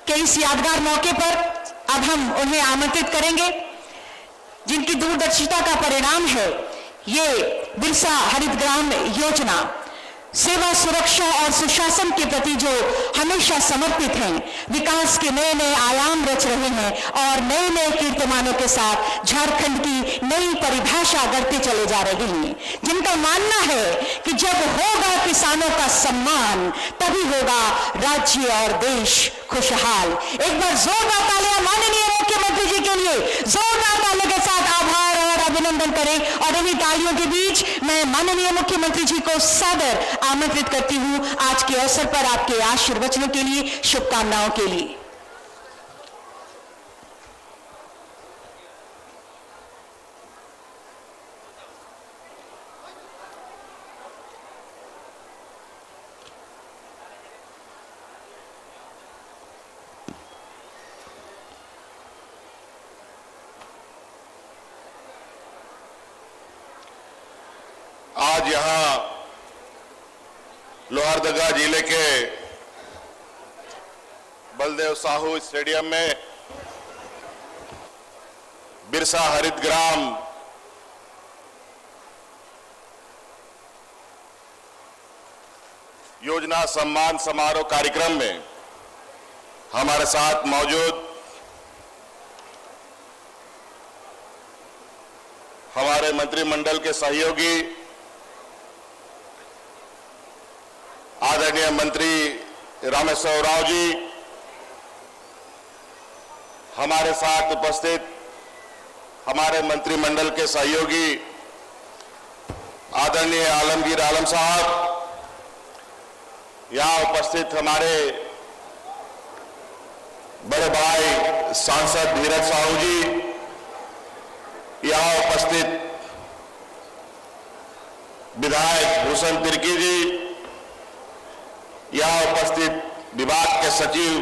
के इस यादगार मौके पर अब हम उन्हें आमंत्रित करेंगे जिनकी दूरदर्शिता का परिणाम है ये बिरसा हरित ग्राम योजना। सेवा, सुरक्षा और सुशासन के प्रति जो हमेशा समर्पित हैं, विकास के नए नए आयाम रच रहे हैं और नए नए कीर्तिमानों के साथ झारखंड की नई परिभाषा गढ़ते चले जा रहे हैं, जिनका मानना है कि जब होगा किसानों का सम्मान तभी होगा राज्य और देश खुशहाल। एक बार जोरदार तालियां माननीय मुख्यमंत्री जी के लिए, जोरदार तालियों के साथ आभार और अभिनंदन करें। और इन्हीं तालियों के बीच मैं माननीय मुख्यमंत्री जी को सादर आमंत्रित करती हूं आज के अवसर पर आपके आशीर्वचनों के लिए, शुभकामनाओं के लिए। आज यहां लोहरदगा जिले के बलदेव साहू स्टेडियम में बिरसा हरित ग्राम योजना सम्मान समारोह कार्यक्रम में हमारे साथ मौजूद हमारे मंत्रिमंडल के सहयोगी आदरणीय मंत्री रामेश्वर राव जी, हमारे साथ उपस्थित हमारे मंत्रिमंडल के सहयोगी आदरणीय आलमगीर आलम साहब, यहां उपस्थित हमारे बड़े भाई सांसद धीरज साहू जी, यहां उपस्थित विधायक भूषण तिर्की जी, यहां उपस्थित विभाग के सचिव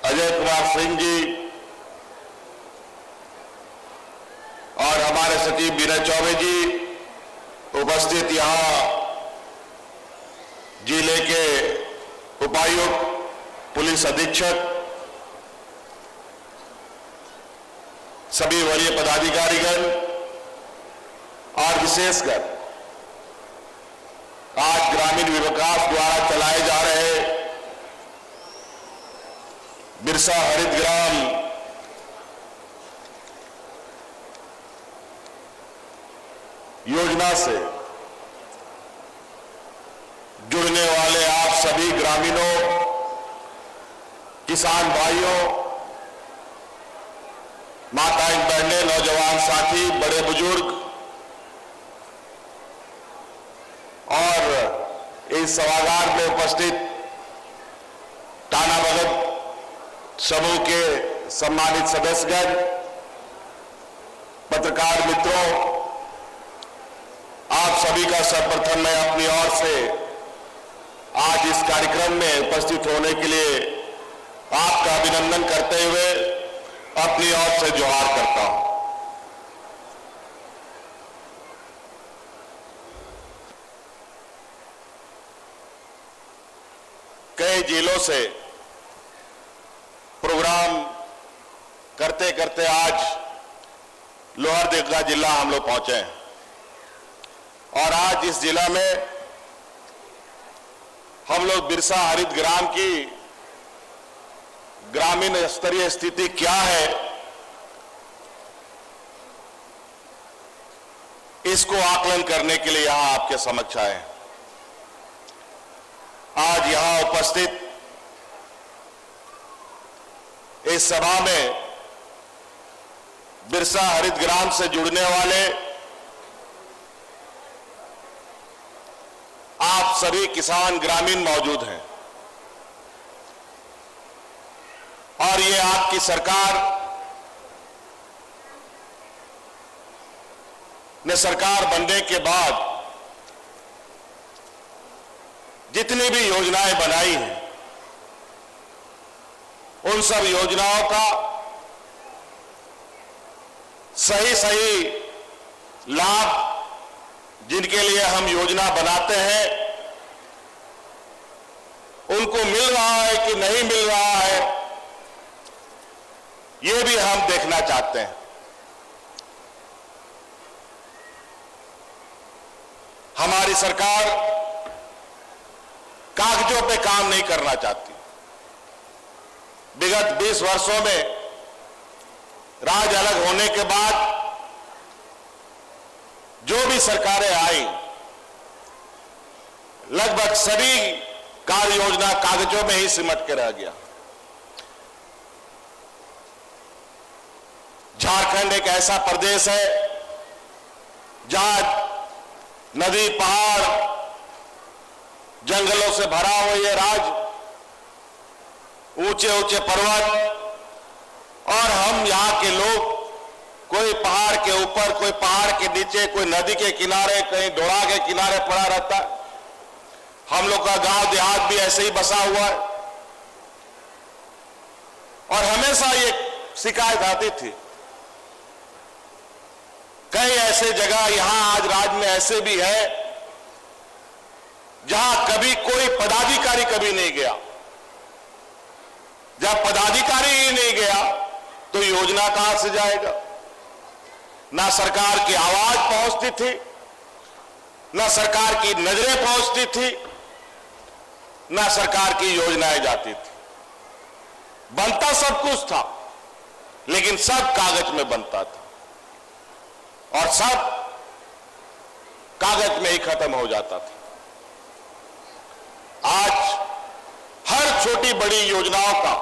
अजय कुमार सिंह जी और हमारे सचिव विनय चौबे जी, उपस्थित यहां जिले के उपायुक्त, पुलिस अधीक्षक, सभी वरीय पदाधिकारीगण और विशेषकर आज ग्रामीण विकास द्वारा चलाए जा रहे बिरसा हरित ग्राम योजना से सभी ग्रामीणों, किसान भाइयों, माताएं बहनें, नौजवान साथी, बड़े बुजुर्ग और इस सभागार में उपस्थित टाना भगत समूह के सम्मानित सदस्यगण, पत्रकार मित्रों, आप सभी का सर्वप्रथम मैं अपनी ओर से आज इस कार्यक्रम में उपस्थित होने के लिए आपका अभिनंदन करते हुए अपनी ओर से जोहार करता हूं। कई जिलों से प्रोग्राम करते करते आज लोहरदगा जिला हम लोग पहुंचे हैं और आज इस जिला में हम लोग बिरसा हरित ग्राम की ग्रामीण स्तरीय स्थिति क्या है इसको आकलन करने के लिए यहां आपके समक्ष आए। आज यहां उपस्थित इस सभा में बिरसा हरित ग्राम से जुड़ने वाले आप सभी किसान ग्रामीण मौजूद हैं और ये आपकी सरकार ने सरकार बनने के बाद जितनी भी योजनाएं बनाई हैं उन सब योजनाओं का सही लाभ जिनके लिए हम योजना बनाते हैं उनको मिल रहा है कि नहीं मिल रहा है ये भी हम देखना चाहते हैं। हमारी सरकार कागजों पे काम नहीं करना चाहती। विगत 20 वर्षों में राज अलग होने के बाद जो भी सरकारें आई लगभग सभी कार्य योजना कागजों में ही सिमट के रह गया। झारखंड एक ऐसा प्रदेश है जहां नदी, पहाड़, जंगलों से भरा हुआ ये राज्य, ऊंचे ऊंचे पर्वत और हम यहां के लोग कोई पहाड़ के ऊपर, कोई पहाड़ के नीचे, कोई नदी के किनारे, कहीं डोड़ा के किनारे पड़ा रहता है। हम लोग का गांव देहात भी ऐसे ही बसा हुआ है और हमेशा ये शिकायत आती थी। कई ऐसे जगह यहां आज राज्य में ऐसे भी है जहां कभी कोई पदाधिकारी कभी नहीं गया। जब पदाधिकारी ही नहीं गया तो योजना कहां से जाएगा? ना सरकार की आवाज पहुंचती थी, ना सरकार की नजरें पहुंचती थी, ना सरकार की योजनाएं जाती थी। बनता सब कुछ था लेकिन सब कागज में बनता था और सब कागज में ही खत्म हो जाता था। आज हर छोटी बड़ी योजनाओं का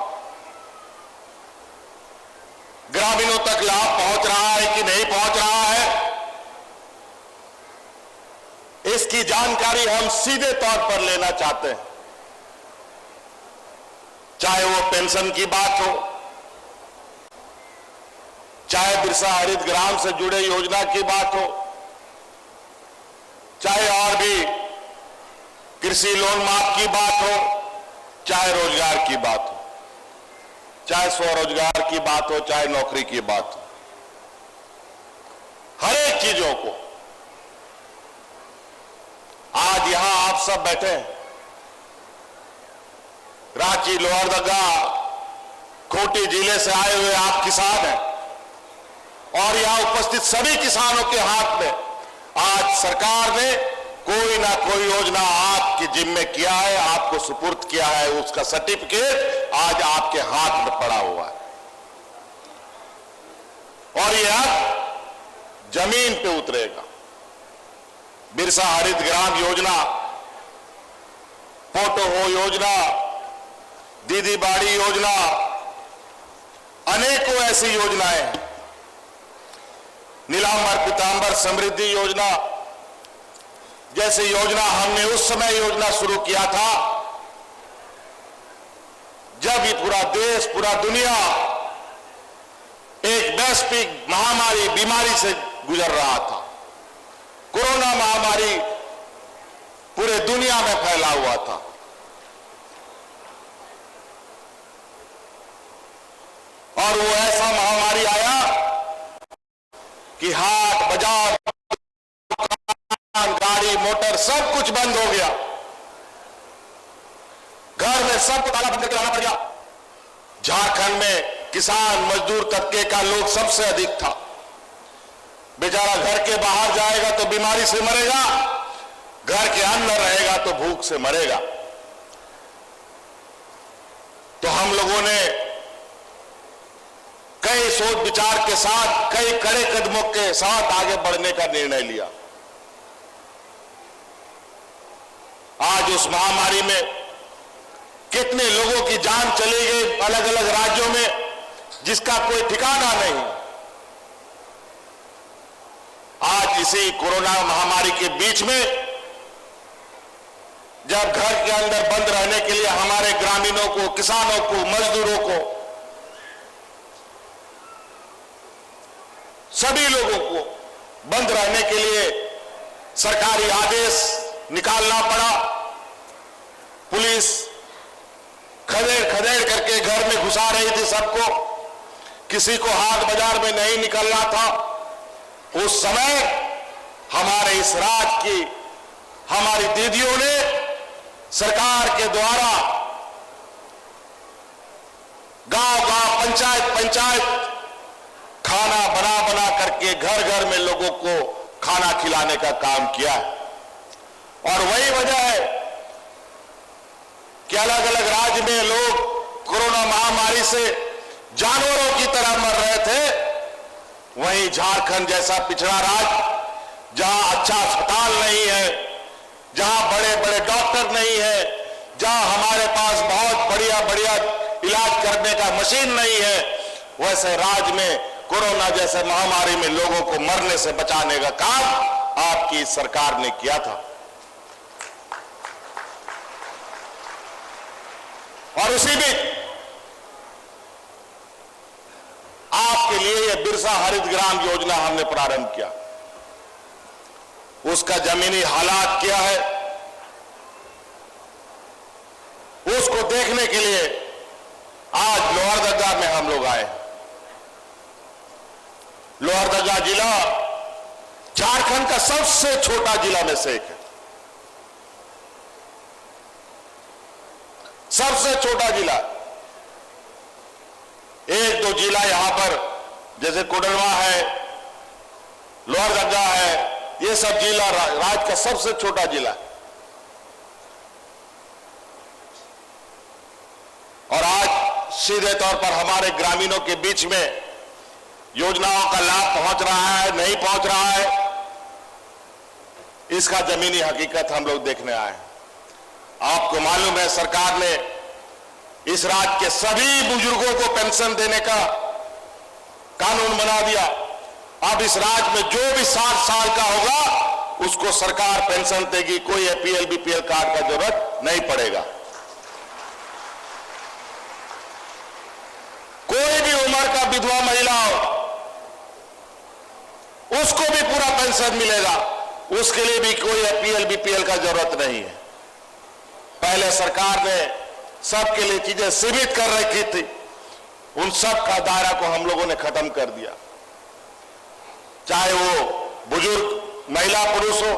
ग्रामीणों तक लाभ पहुंच रहा है कि नहीं पहुंच रहा है, इसकी जानकारी हम सीधे तौर पर लेना चाहते हैं। चाहे वो पेंशन की बात हो, चाहे बिरसा हरित ग्राम से जुड़े योजना की बात हो, चाहे और भी कृषि लोन माफ की बात हो, चाहे रोजगार की बात हो, चाहे स्वरोजगार की बात हो, चाहे नौकरी की बात हो, हर एक चीजों को आज यहां आप सब बैठे हैं। रांची, लोहरदगा, खूंटी जिले से आए हुए आप किसान हैं और यहां उपस्थित सभी किसानों के हाथ में आज सरकार ने कोई ना कोई योजना आपके जिम्मे किया है, आपको सुपुर्द किया है, उसका सर्टिफिकेट आज आपके हाथ में पड़ा हुआ है और यह अब जमीन पे उतरेगा। बिरसा हरित ग्राम योजना फोटो हो योजना, दीदी बाड़ी योजना, अनेकों ऐसी योजनाएं, नीलांबर पीतांबर समृद्धि योजना जैसी योजना हमने उस समय योजना शुरू किया था जब ये पूरा देश, पूरा दुनिया एक वैश्विक महामारी बीमारी से गुजर रहा था। कोरोना महामारी पूरे दुनिया में फैला हुआ था। और वो ऐसा महामारी आया कि हाट बाजार, गाड़ी मोटर सब कुछ बंद हो गया। घर में सबको ताला बंद करके रहना पड़ गया। झारखंड में किसान मजदूर तबके का लोग सबसे अधिक था। बेचारा घर के बाहर जाएगा तो बीमारी से मरेगा, घर के अंदर रहेगा तो भूख से मरेगा। तो हम लोगों ने कई सोच विचार के साथ, कई कड़े कदमों के साथ आगे बढ़ने का निर्णय लिया। आज उस महामारी में कितने लोगों की जान चली गई अलग अलग राज्यों में, जिसका कोई ठिकाना नहीं। आज इसी कोरोना महामारी के बीच में जब घर के अंदर बंद रहने के लिए हमारे ग्रामीणों को, किसानों को, मजदूरों को, सभी लोगों को बंद रहने के लिए सरकारी आदेश निकालना पड़ा। पुलिस खदेड़ खदेड़ करके घर में घुसा रही थी सबको। किसी को हाट बाजार में नहीं निकलना था। उस समय हमारे इस राज्य की हमारी दीदियों ने सरकार के द्वारा गांव-गांव, पंचायत खाना बना बना करके घर घर में लोगों को खाना खिलाने का काम किया। और वही वजह है कि अलग अलग राज्य में लोग कोरोना महामारी से जानवरों की तरह मर रहे थे। वहीं झारखंड जैसा पिछड़ा राज्य, जहां अच्छा अस्पताल नहीं है, जहां बड़े बड़े डॉक्टर नहीं है, जहां हमारे पास बहुत बढ़िया बढ़िया इलाज करने का मशीन नहीं है, वैसे राज्य में कोरोना जैसे महामारी में लोगों को मरने से बचाने का काम आपकी सरकार ने किया था। और उसी बीच आपके लिए यह बिरसा हरित ग्राम योजना हमने प्रारंभ किया। उसका जमीनी हालात क्या है, उसको देखने के लिए आज लोहरदगा में हम लोग आए। लोहरदगा जिला झारखंड का सबसे छोटा जिला में से एक है, सबसे छोटा जिला। एक दो जिला यहां पर जैसे कोडरमा है, लोहरदगा है, ये सब जिला राज्य का सबसे छोटा जिला है। और आज सीधे तौर पर हमारे ग्रामीणों के बीच में योजनाओं का लाभ पहुंच रहा है, नहीं पहुंच रहा है, इसका जमीनी हकीकत हम लोग देखने आए। आपको मालूम है सरकार ने इस राज्य के सभी बुजुर्गों को पेंशन देने का कानून बना दिया। अब इस राज्य में जो भी 60 साल का होगा उसको सरकार पेंशन देगी, कोई एपीएल बीपीएल कार्ड का जरूरत नहीं पड़ेगा। कोई भी उम्र का विधवा महिला हो उसको भी पूरा पेंशन मिलेगा, उसके लिए भी कोई एपीएल बीपीएल का जरूरत नहीं है। पहले सरकार ने सबके लिए चीजें सीमित कर रखी थी, उन सब का दायरा को हम लोगों ने खत्म कर दिया। चाहे वो बुजुर्ग महिला पुरुष हो,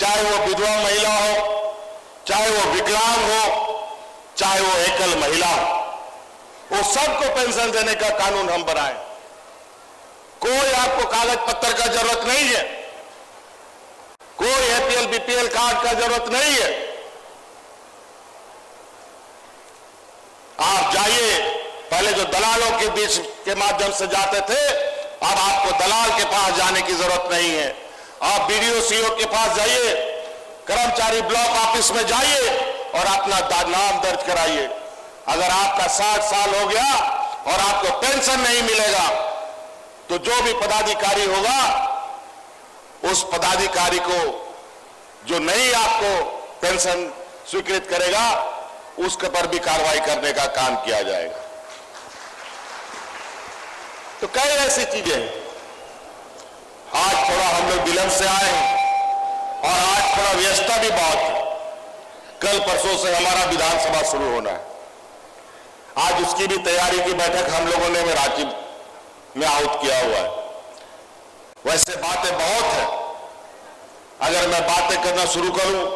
चाहे वो विधवा महिला हो, चाहे वो विकलांग हो, चाहे वो एकल महिला हो, वो सबको पेंशन देने का कानून हम बनाए। कोई आपको कागज पत्तर का जरूरत नहीं है, कोई एपीएल बीपीएल कार्ड का जरूरत नहीं है। आप जाइए, पहले जो दलालों के बीच के माध्यम से जाते थे, अब आपको दलाल के पास जाने की जरूरत नहीं है। आप बीडीओ सीओ के पास जाइए, कर्मचारी ब्लॉक ऑफिस में जाइए और अपना नाम दर्ज कराइए। अगर आपका 60 साल हो गया और आपको पेंशन नहीं मिलेगा तो जो भी पदाधिकारी होगा उस पदाधिकारी को जो नहीं आपको पेंशन स्वीकृत करेगा उसके पर भी कार्रवाई करने का काम किया जाएगा। तो कई ऐसी चीजें हैं। आज थोड़ा हम लोग विलंब से आए और आज थोड़ा व्यस्तता भी बहुत है। कल परसों से हमारा विधानसभा शुरू होना है। आज उसकी भी तैयारी की बैठक हम लोगों ने रांची में आहूत किया हुआ है। वैसे बातें बहुत है, अगर मैं बातें करना शुरू करूं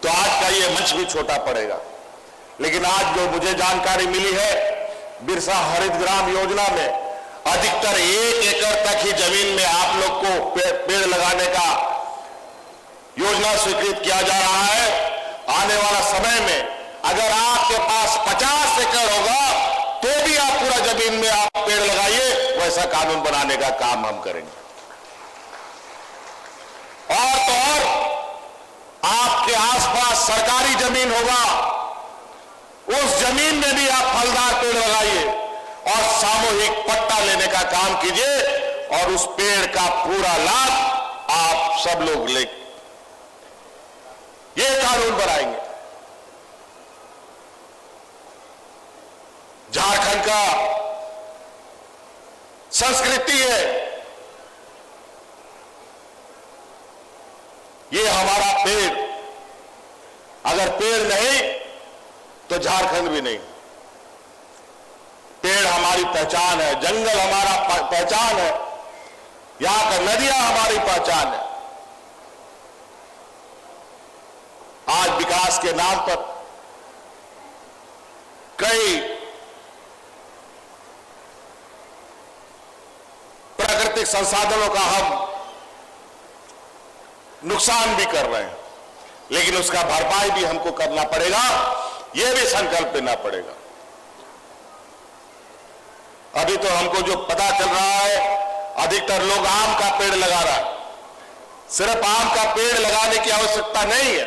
तो आज का ये मंच भी छोटा पड़ेगा। लेकिन आज जो मुझे जानकारी मिली है, बिरसा हरित ग्राम योजना में अधिकतर 1 एकड़ तक ही जमीन में आप लोग को पेड़ लगाने का योजना स्वीकृत किया जा रहा है। आने वाला समय में अगर आपके पास 50 एकड़ होगा तो भी आप पूरा जमीन में आप पेड़ लगाइए, वैसा कानून बनाने का काम हम करेंगे। और तो और आपके आसपास सरकारी जमीन होगा, उस जमीन में भी आप फलदार पेड़ लगाइए और सामूहिक पट्टा लेने का काम कीजिए और उस पेड़ का पूरा लाभ आप सब लोग ले। ये कानून बनाएंगे। झारखंड का संस्कृति है, ये हमारा पेड़, अगर पेड़ नहीं तो झारखंड भी नहीं। पेड़ हमारी पहचान है, जंगल हमारा पहचान है, यहां का नदियां हमारी पहचान है। आज विकास के नाम पर कई प्राकृतिक संसाधनों का हम नुकसान भी कर रहे हैं, लेकिन उसका भरपाई भी हमको करना पड़ेगा, यह भी संकल्प लेना पड़ेगा। अभी तो हमको जो पता चल रहा है, अधिकतर लोग आम का पेड़ लगा रहा है। सिर्फ आम का पेड़ लगाने की आवश्यकता नहीं है,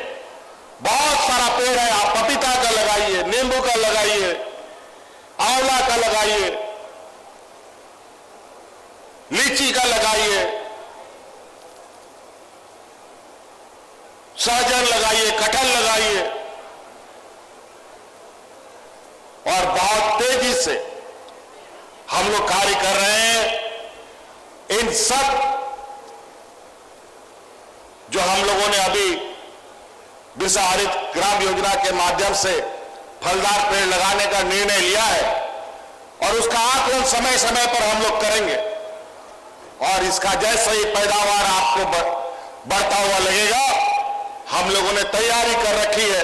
बहुत सारा पेड़ है। आप पपीता का लगाइए, नींबू का लगाइए, आंवला का लगाइए, लीची का लगाइए, सहजन लगाइए, कटहल लगाइए और बहुत तेजी से हम लोग कार्य कर रहे हैं। इन सब जो हम लोगों ने अभी बिरसा हरित ग्राम योजना के माध्यम से फलदार पेड़ लगाने का निर्णय लिया है और उसका आकलन समय समय पर हम लोग करेंगे और इसका जैसे ही पैदावार आपको बढ़ता हुआ लगेगा, हम लोगों ने तैयारी कर रखी है।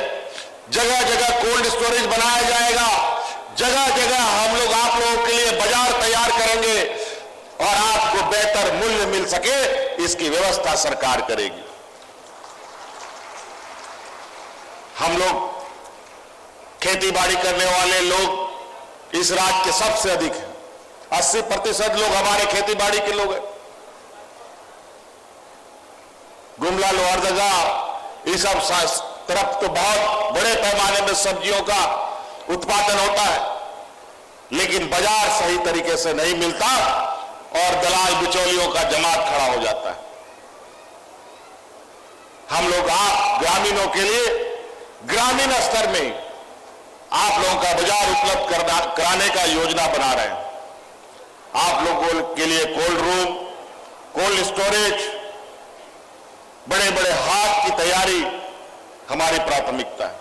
जगह जगह कोल्ड स्टोरेज बनाया जाएगा, जगह जगह हम लोग आप लोगों के लिए बाजार तैयार करेंगे और आपको बेहतर मूल्य मिल सके इसकी व्यवस्था सरकार करेगी। हम लोग खेती बाड़ी करने वाले लोग इस राज्य के सबसे अधिक हैं। 80% लोग हमारे खेती बाड़ी के लोग हैं। गुमला, लोहरदगा, इस सब तरफ तो बहुत बड़े पैमाने में सब्जियों का उत्पादन होता है, लेकिन बाजार सही तरीके से नहीं मिलता और दलाल बिचौलियों का जमात खड़ा हो जाता है। हम लोग आप ग्रामीणों के लिए ग्रामीण स्तर में ही आप लोगों का बाजार उपलब्ध कराने का योजना बना रहे हैं। आप लोगों के लिए कोल्ड रूम, कोल्ड स्टोरेज, बड़े बड़े हाट की तैयारी हमारी प्राथमिकता है,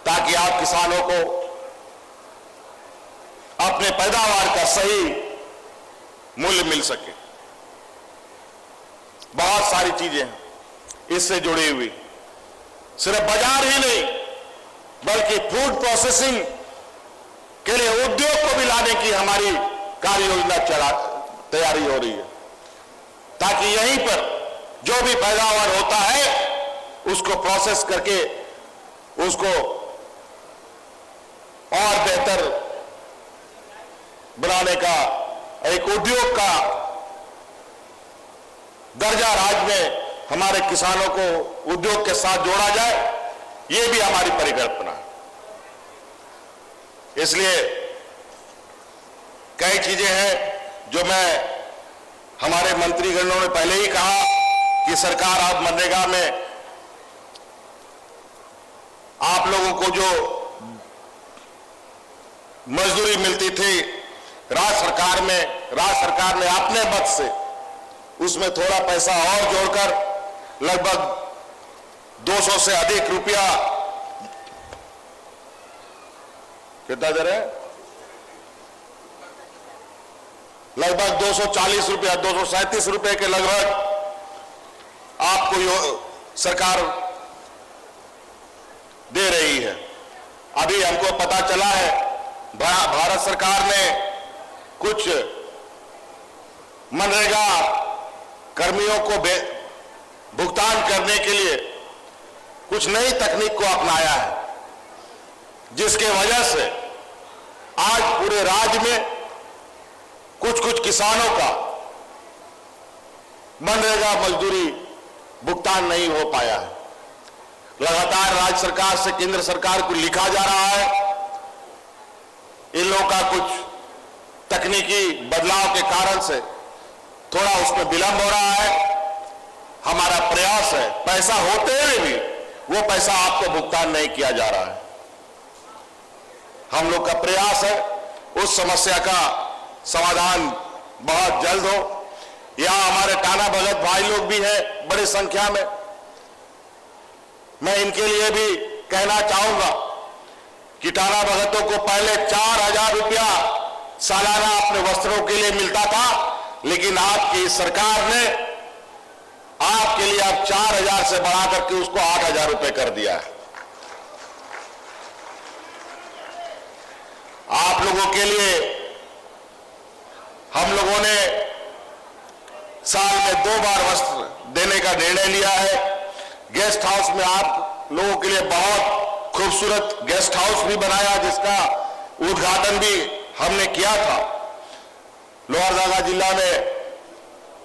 ताकि आप किसानों को अपने पैदावार का सही मूल्य मिल सके। बहुत सारी चीजें हैं इससे जुड़ी हुई, सिर्फ बाजार ही नहीं बल्कि फूड प्रोसेसिंग के लिए उद्योग को भी लाने की हमारी कार्य योजना तैयारी हो रही है, ताकि यहीं पर जो भी पैदावार होता है उसको प्रोसेस करके उसको और बेहतर बनाने का एक उद्योग का दर्जा राज्य में हमारे किसानों को उद्योग के साथ जोड़ा जाए, ये भी हमारी परिकल्पना है। इसलिए कई चीजें हैं जो मैं हमारे मंत्रीगणों ने पहले ही कहा कि सरकार अब मनरेगा में आप लोगों को जो मजदूरी मिलती थी राज्य सरकार ने अपने मत से उसमें थोड़ा पैसा और जोड़कर लगभग 200 से अधिक रुपया, कितना दे रहे हैं, लगभग 240 रुपया, 237 रुपए के लगभग आपको सरकार दे रही है। अभी हमको पता चला है भारत सरकार ने कुछ मनरेगा कर्मियों को भुगतान करने के लिए कुछ नई तकनीक को अपनाया है, जिसके वजह से आज पूरे राज्य में कुछ किसानों का मनरेगा मजदूरी भुगतान नहीं हो पाया है। लगातार राज्य सरकार से केंद्र सरकार को लिखा जा रहा है, इन लोगों का कुछ तकनीकी बदलाव के कारण से थोड़ा उसमें विलंब हो रहा है। हमारा प्रयास है, पैसा होते हुए भी वो पैसा आपको भुगतान नहीं किया जा रहा है। हम लोग का प्रयास है उस समस्या का समाधान बहुत जल्द हो। यहां हमारे टाना भगत भाई लोग भी हैं बड़ी संख्या में, मैं इनके लिए भी कहना चाहूंगा कि टाना भगतों को पहले 4000 रुपया सालाना अपने वस्त्रों के लिए मिलता था, लेकिन आपकी सरकार ने आपके लिए अब 4000 से बढ़ा करके उसको 8000 रुपए कर दिया है। आप लोगों के लिए हम लोगों ने साल में 2 बार वस्त्र देने का निर्णय लिया है। गेस्ट हाउस में आप लोगों के लिए बहुत खूबसूरत गेस्ट हाउस भी बनाया, जिसका उद्घाटन भी हमने किया था। लोहरदगा जिला में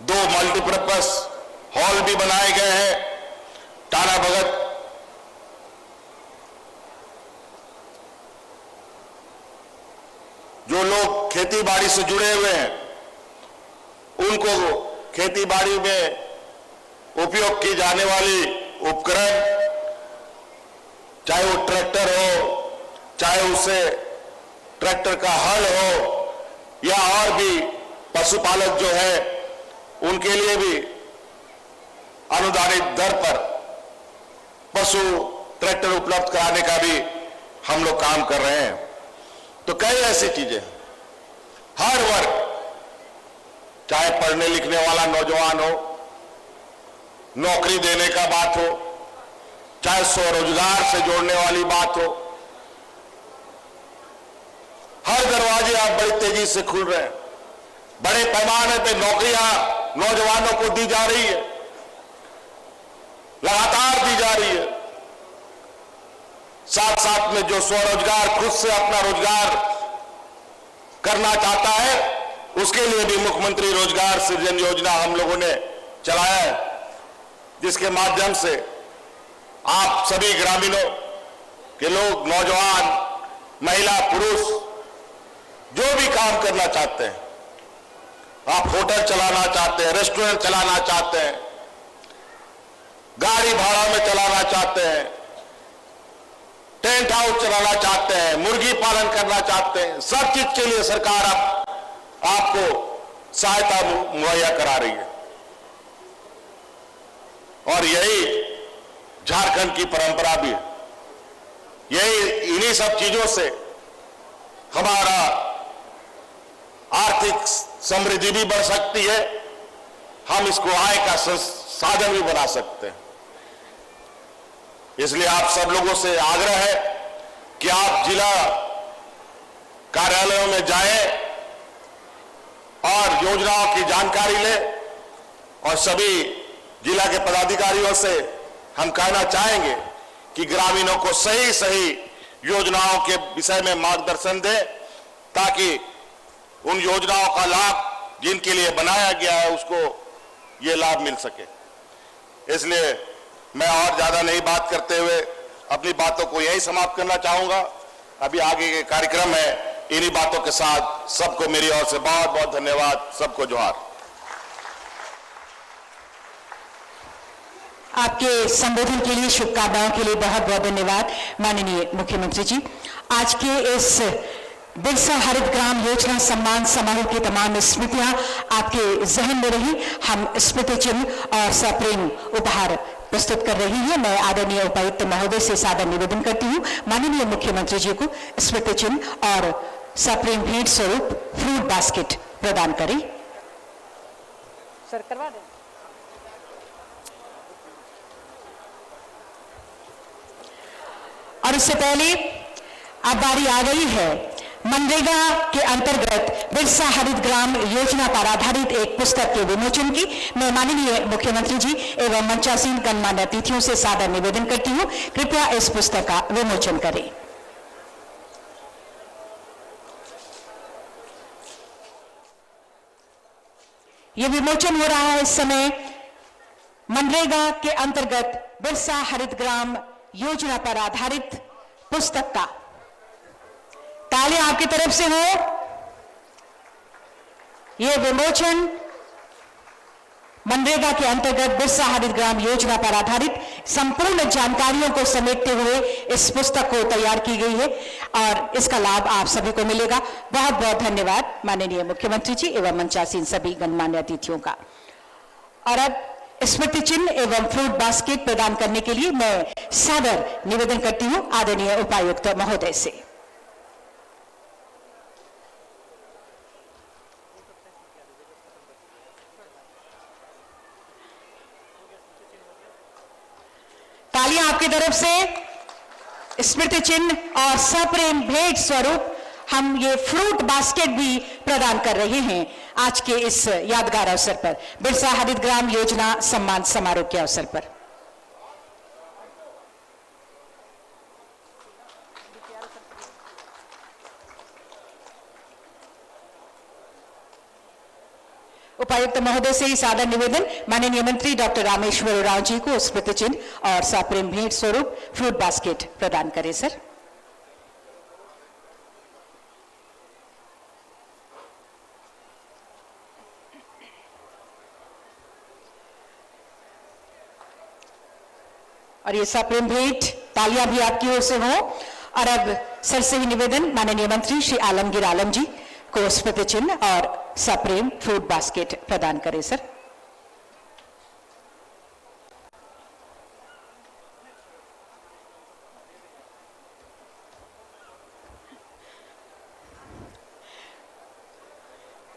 2 मल्टीपर्पज हॉल भी बनाए गए हैं। टाना भगत जो लोग खेती बाड़ी से जुड़े हुए हैं, उनको खेती बाड़ी में उपयोग की जाने वाली उपकरण, चाहे वो ट्रैक्टर हो, चाहे उसे ट्रैक्टर का हल हो, या और भी पशुपालक जो है उनके लिए भी अनुदानित दर पर पशु ट्रैक्टर उपलब्ध कराने का भी हम लोग काम कर रहे हैं। तो कई ऐसी चीजें, हर वर्ग, चाहे पढ़ने लिखने वाला नौजवान हो, नौकरी देने का बात हो, चाहे स्वरोजगार से जोड़ने वाली बात हो, हर दरवाजे आप बड़ी तेजी से खुल रहे हैं। बड़े पैमाने पे नौकरियां नौजवानों को दी जा रही है, लगातार दी जा रही है। साथ साथ में जो स्वरोजगार, खुद से अपना रोजगार करना चाहता है, उसके लिए भी मुख्यमंत्री रोजगार सृजन योजना हम लोगों ने चलाया है, जिसके माध्यम से आप सभी ग्रामीणों के लोग, नौजवान, महिला, पुरुष, जो भी काम करना चाहते हैं, आप होटल चलाना चाहते हैं, रेस्टोरेंट चलाना चाहते हैं, गाड़ी भाड़ा में चलाना चाहते हैं, टेंट हाउस चलाना चाहते हैं, मुर्गी पालन करना चाहते हैं, सब चीज के लिए सरकार अब आपको सहायता मुहैया करा रही है। और यही झारखंड की परंपरा भी है। यही इन्हीं सब चीजों से हमारा आर्थिक समृद्धि भी बढ़ सकती है, हम इसको आय का साधन भी बना सकते हैं। इसलिए आप सब लोगों से आग्रह है कि आप जिला कार्यालयों में जाएं और योजनाओं की जानकारी लें, और सभी जिला के पदाधिकारियों से हम कहना चाहेंगे कि ग्रामीणों को सही सही योजनाओं के विषय में मार्गदर्शन दें, ताकि उन योजनाओं का लाभ जिनके लिए बनाया गया है उसको ये लाभ मिल सके। इसलिए मैं और ज़्यादा नहीं बात करते हुए अपनी बातों को यही समाप्त करना चाहूँगा। अभी आगे के कार्यक्रम है, इन्हीं बातों के साथ सबको मेरी ओर से बहुत बहुत धन्यवाद। सबको जोहार। आपके संबोधन के लिए, शुभकामनाओं के लिए बहुत बहुत धन्यवाद माननीय मुख्यमंत्री जी। आज के इस बिरसा हरित ग्राम योजना सम्मान समारोह की तमाम स्मृतियां आपके जहन में रही। हम स्मृति चिन्ह और सप्रेम उपहार प्रस्तुत कर रही हैं। मैं आदरणीय उपायुक्त महोदय से सादर निवेदन करती हूँ, माननीय मुख्यमंत्री जी को स्मृति चिन्ह और सप्रेम भेंट स्वरूप फ्रूट बास्केट प्रदान करें। सर करवा दें। और इससे पहले अब बारी आ गई है मनरेगा के अंतर्गत बिरसा हरित ग्राम योजना पर आधारित एक पुस्तक के विमोचन की। मैं माननीय मुख्यमंत्री जी एवं मंचासीन गणमान्य अतिथियों से सादर निवेदन करती हूं, कृपया इस पुस्तक का विमोचन करें। यह विमोचन हो रहा है इस समय मनरेगा के अंतर्गत बिरसा हरित ग्राम योजना पर आधारित पुस्तक का। तालियां आपकी तरफ से हो। यह विमोचन मनरेगा के अंतर्गत बिरसा हरित ग्राम योजना पर आधारित संपूर्ण जानकारियों को समेटते हुए इस पुस्तक को तैयार की गई है और इसका लाभ आप सभी को मिलेगा। बहुत बहुत धन्यवाद माननीय मुख्यमंत्री जी एवं मंचासीन सभी गणमान्य अतिथियों का। और अब स्मृति चिन्ह एवं फ्रूट बास्केट प्रदान करने के लिए मैं सादर निवेदन करती हूं आदरणीय उपायुक्त महोदय से। तालियां आपकी तरफ से। स्मृति चिन्ह और सप्रेम भेंट स्वरूप हम ये फ्रूट बास्केट भी प्रदान कर रहे हैं आज के इस यादगार अवसर पर, बिरसा हरित ग्राम योजना सम्मान समारोह के अवसर पर। उपायुक्त महोदय से ही सादर निवेदन, माननीय मंत्री डॉक्टर रामेश्वर उरांव जी को स्मृति चिन्ह और सप्रेम भेंट स्वरूप फ्रूट बास्केट प्रदान करें। सर और ये सप्रेम भेंट तालियां भी आपकी ओर से हो। और अब सर से ही निवेदन, माननीय मंत्री श्री आलमगीर आलम जी को स्मृति चिन्ह और सप्रेम फ्रूट बास्केट प्रदान करें। सर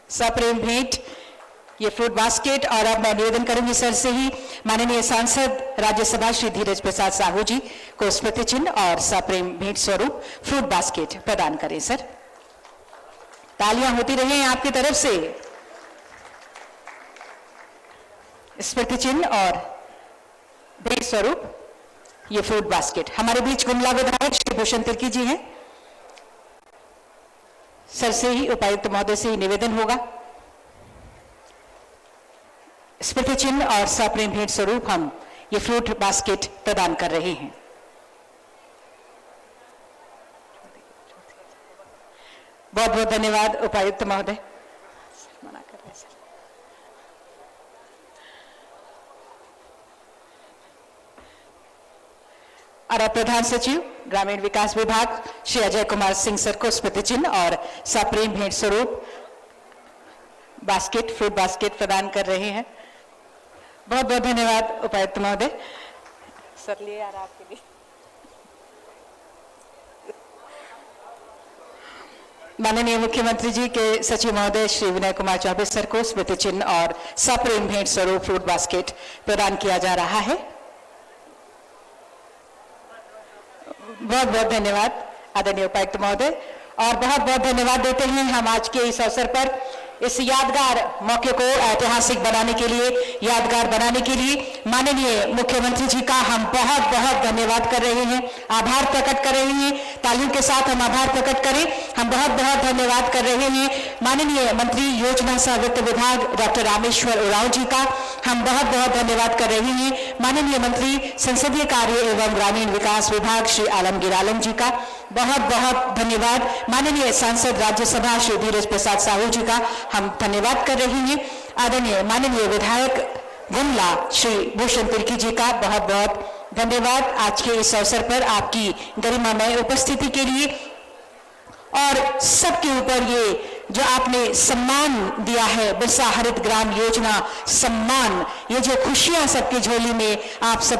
सप्रेम भेंट, ये फ्रूट बास्केट। और अब मैं निवेदन करूंगी सर से ही माननीय सांसद राज्यसभा श्री धीरज प्रसाद साहू जी को स्मृति चिन्ह और सप्रेम भेंट स्वरूप फ्रूट बास्केट प्रदान करें। सर तालियां होती रहे आपकी तरफ से। स्मृति चिन्ह और भेंट स्वरूप ये फ्रूट बास्केट। हमारे बीच गुमला विधायक श्री भूषण तिर्की जी हैं। सर से ही उपायुक्त महोदय से ही निवेदन होगा। स्मृति चिन्ह और सप्रेम भेंट स्वरूप हम ये फ्रूट बास्केट प्रदान कर रहे हैं। बहुत बहुत धन्यवाद उपायुक्त महोदय। और अब प्रधान सचिव ग्रामीण विकास विभाग श्री अजय कुमार सिंह सर को स्मृति चिन्ह और सप्रेम भेंट स्वरूप बास्केट फ्रूट बास्केट प्रदान कर रहे हैं। बहुत बहुत धन्यवाद उपायुक्त महोदय। सर लिए यार आपके लिए। माननीय मुख्यमंत्री जी के सचिव महोदय श्री विनय कुमार चौबे सर को स्मृति चिन्ह और सप्रेम भेंट स्वरूप फ्रूट बास्केट प्रदान किया जा रहा है। बहुत बहुत धन्यवाद आदरणीय उपायुक्त महोदय। और बहुत बहुत धन्यवाद देते हैं हम आज के इस अवसर पर इस यादगार मौके को ऐतिहासिक बनाने के लिए, यादगार बनाने के लिए माननीय मुख्यमंत्री जी का हम बहुत बहुत धन्यवाद कर रहे हैं, आभार प्रकट कर रहे हैं। तालियों के साथ हम आभार प्रकट करें हम बहुत बहुत धन्यवाद कर रहे हैं माननीय मंत्री योजना सह वित्त विभाग डॉक्टर रामेश्वर उरांव जी का। हम बहुत बहुत धन्यवाद कर रहे हैं माननीय मंत्री संसदीय कार्य एवं ग्रामीण विकास विभाग श्री आलमगीर आलम जी का। बहुत बहुत धन्यवाद माननीय सांसद राज्यसभा श्री धीरज प्रसाद साहू जी का हम धन्यवाद कर रहे हैं। आदरणीय माननीय विधायक गुमला श्री भूषण तिर्की जी का बहुत बहुत धन्यवाद आज के इस अवसर पर आपकी गरिमामय उपस्थिति के लिए। और सबके ऊपर ये जो आपने सम्मान दिया है बिरसा हरित ग्राम योजना सम्मान, ये जो खुशियां सबकी झोली में आप सब।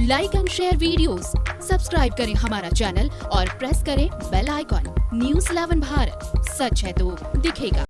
Like and share videos, subscribe करें हमारा चैनल और प्रेस करें बेल आइकॉन। न्यूज़ 11 भारत, सच है तो दिखेगा।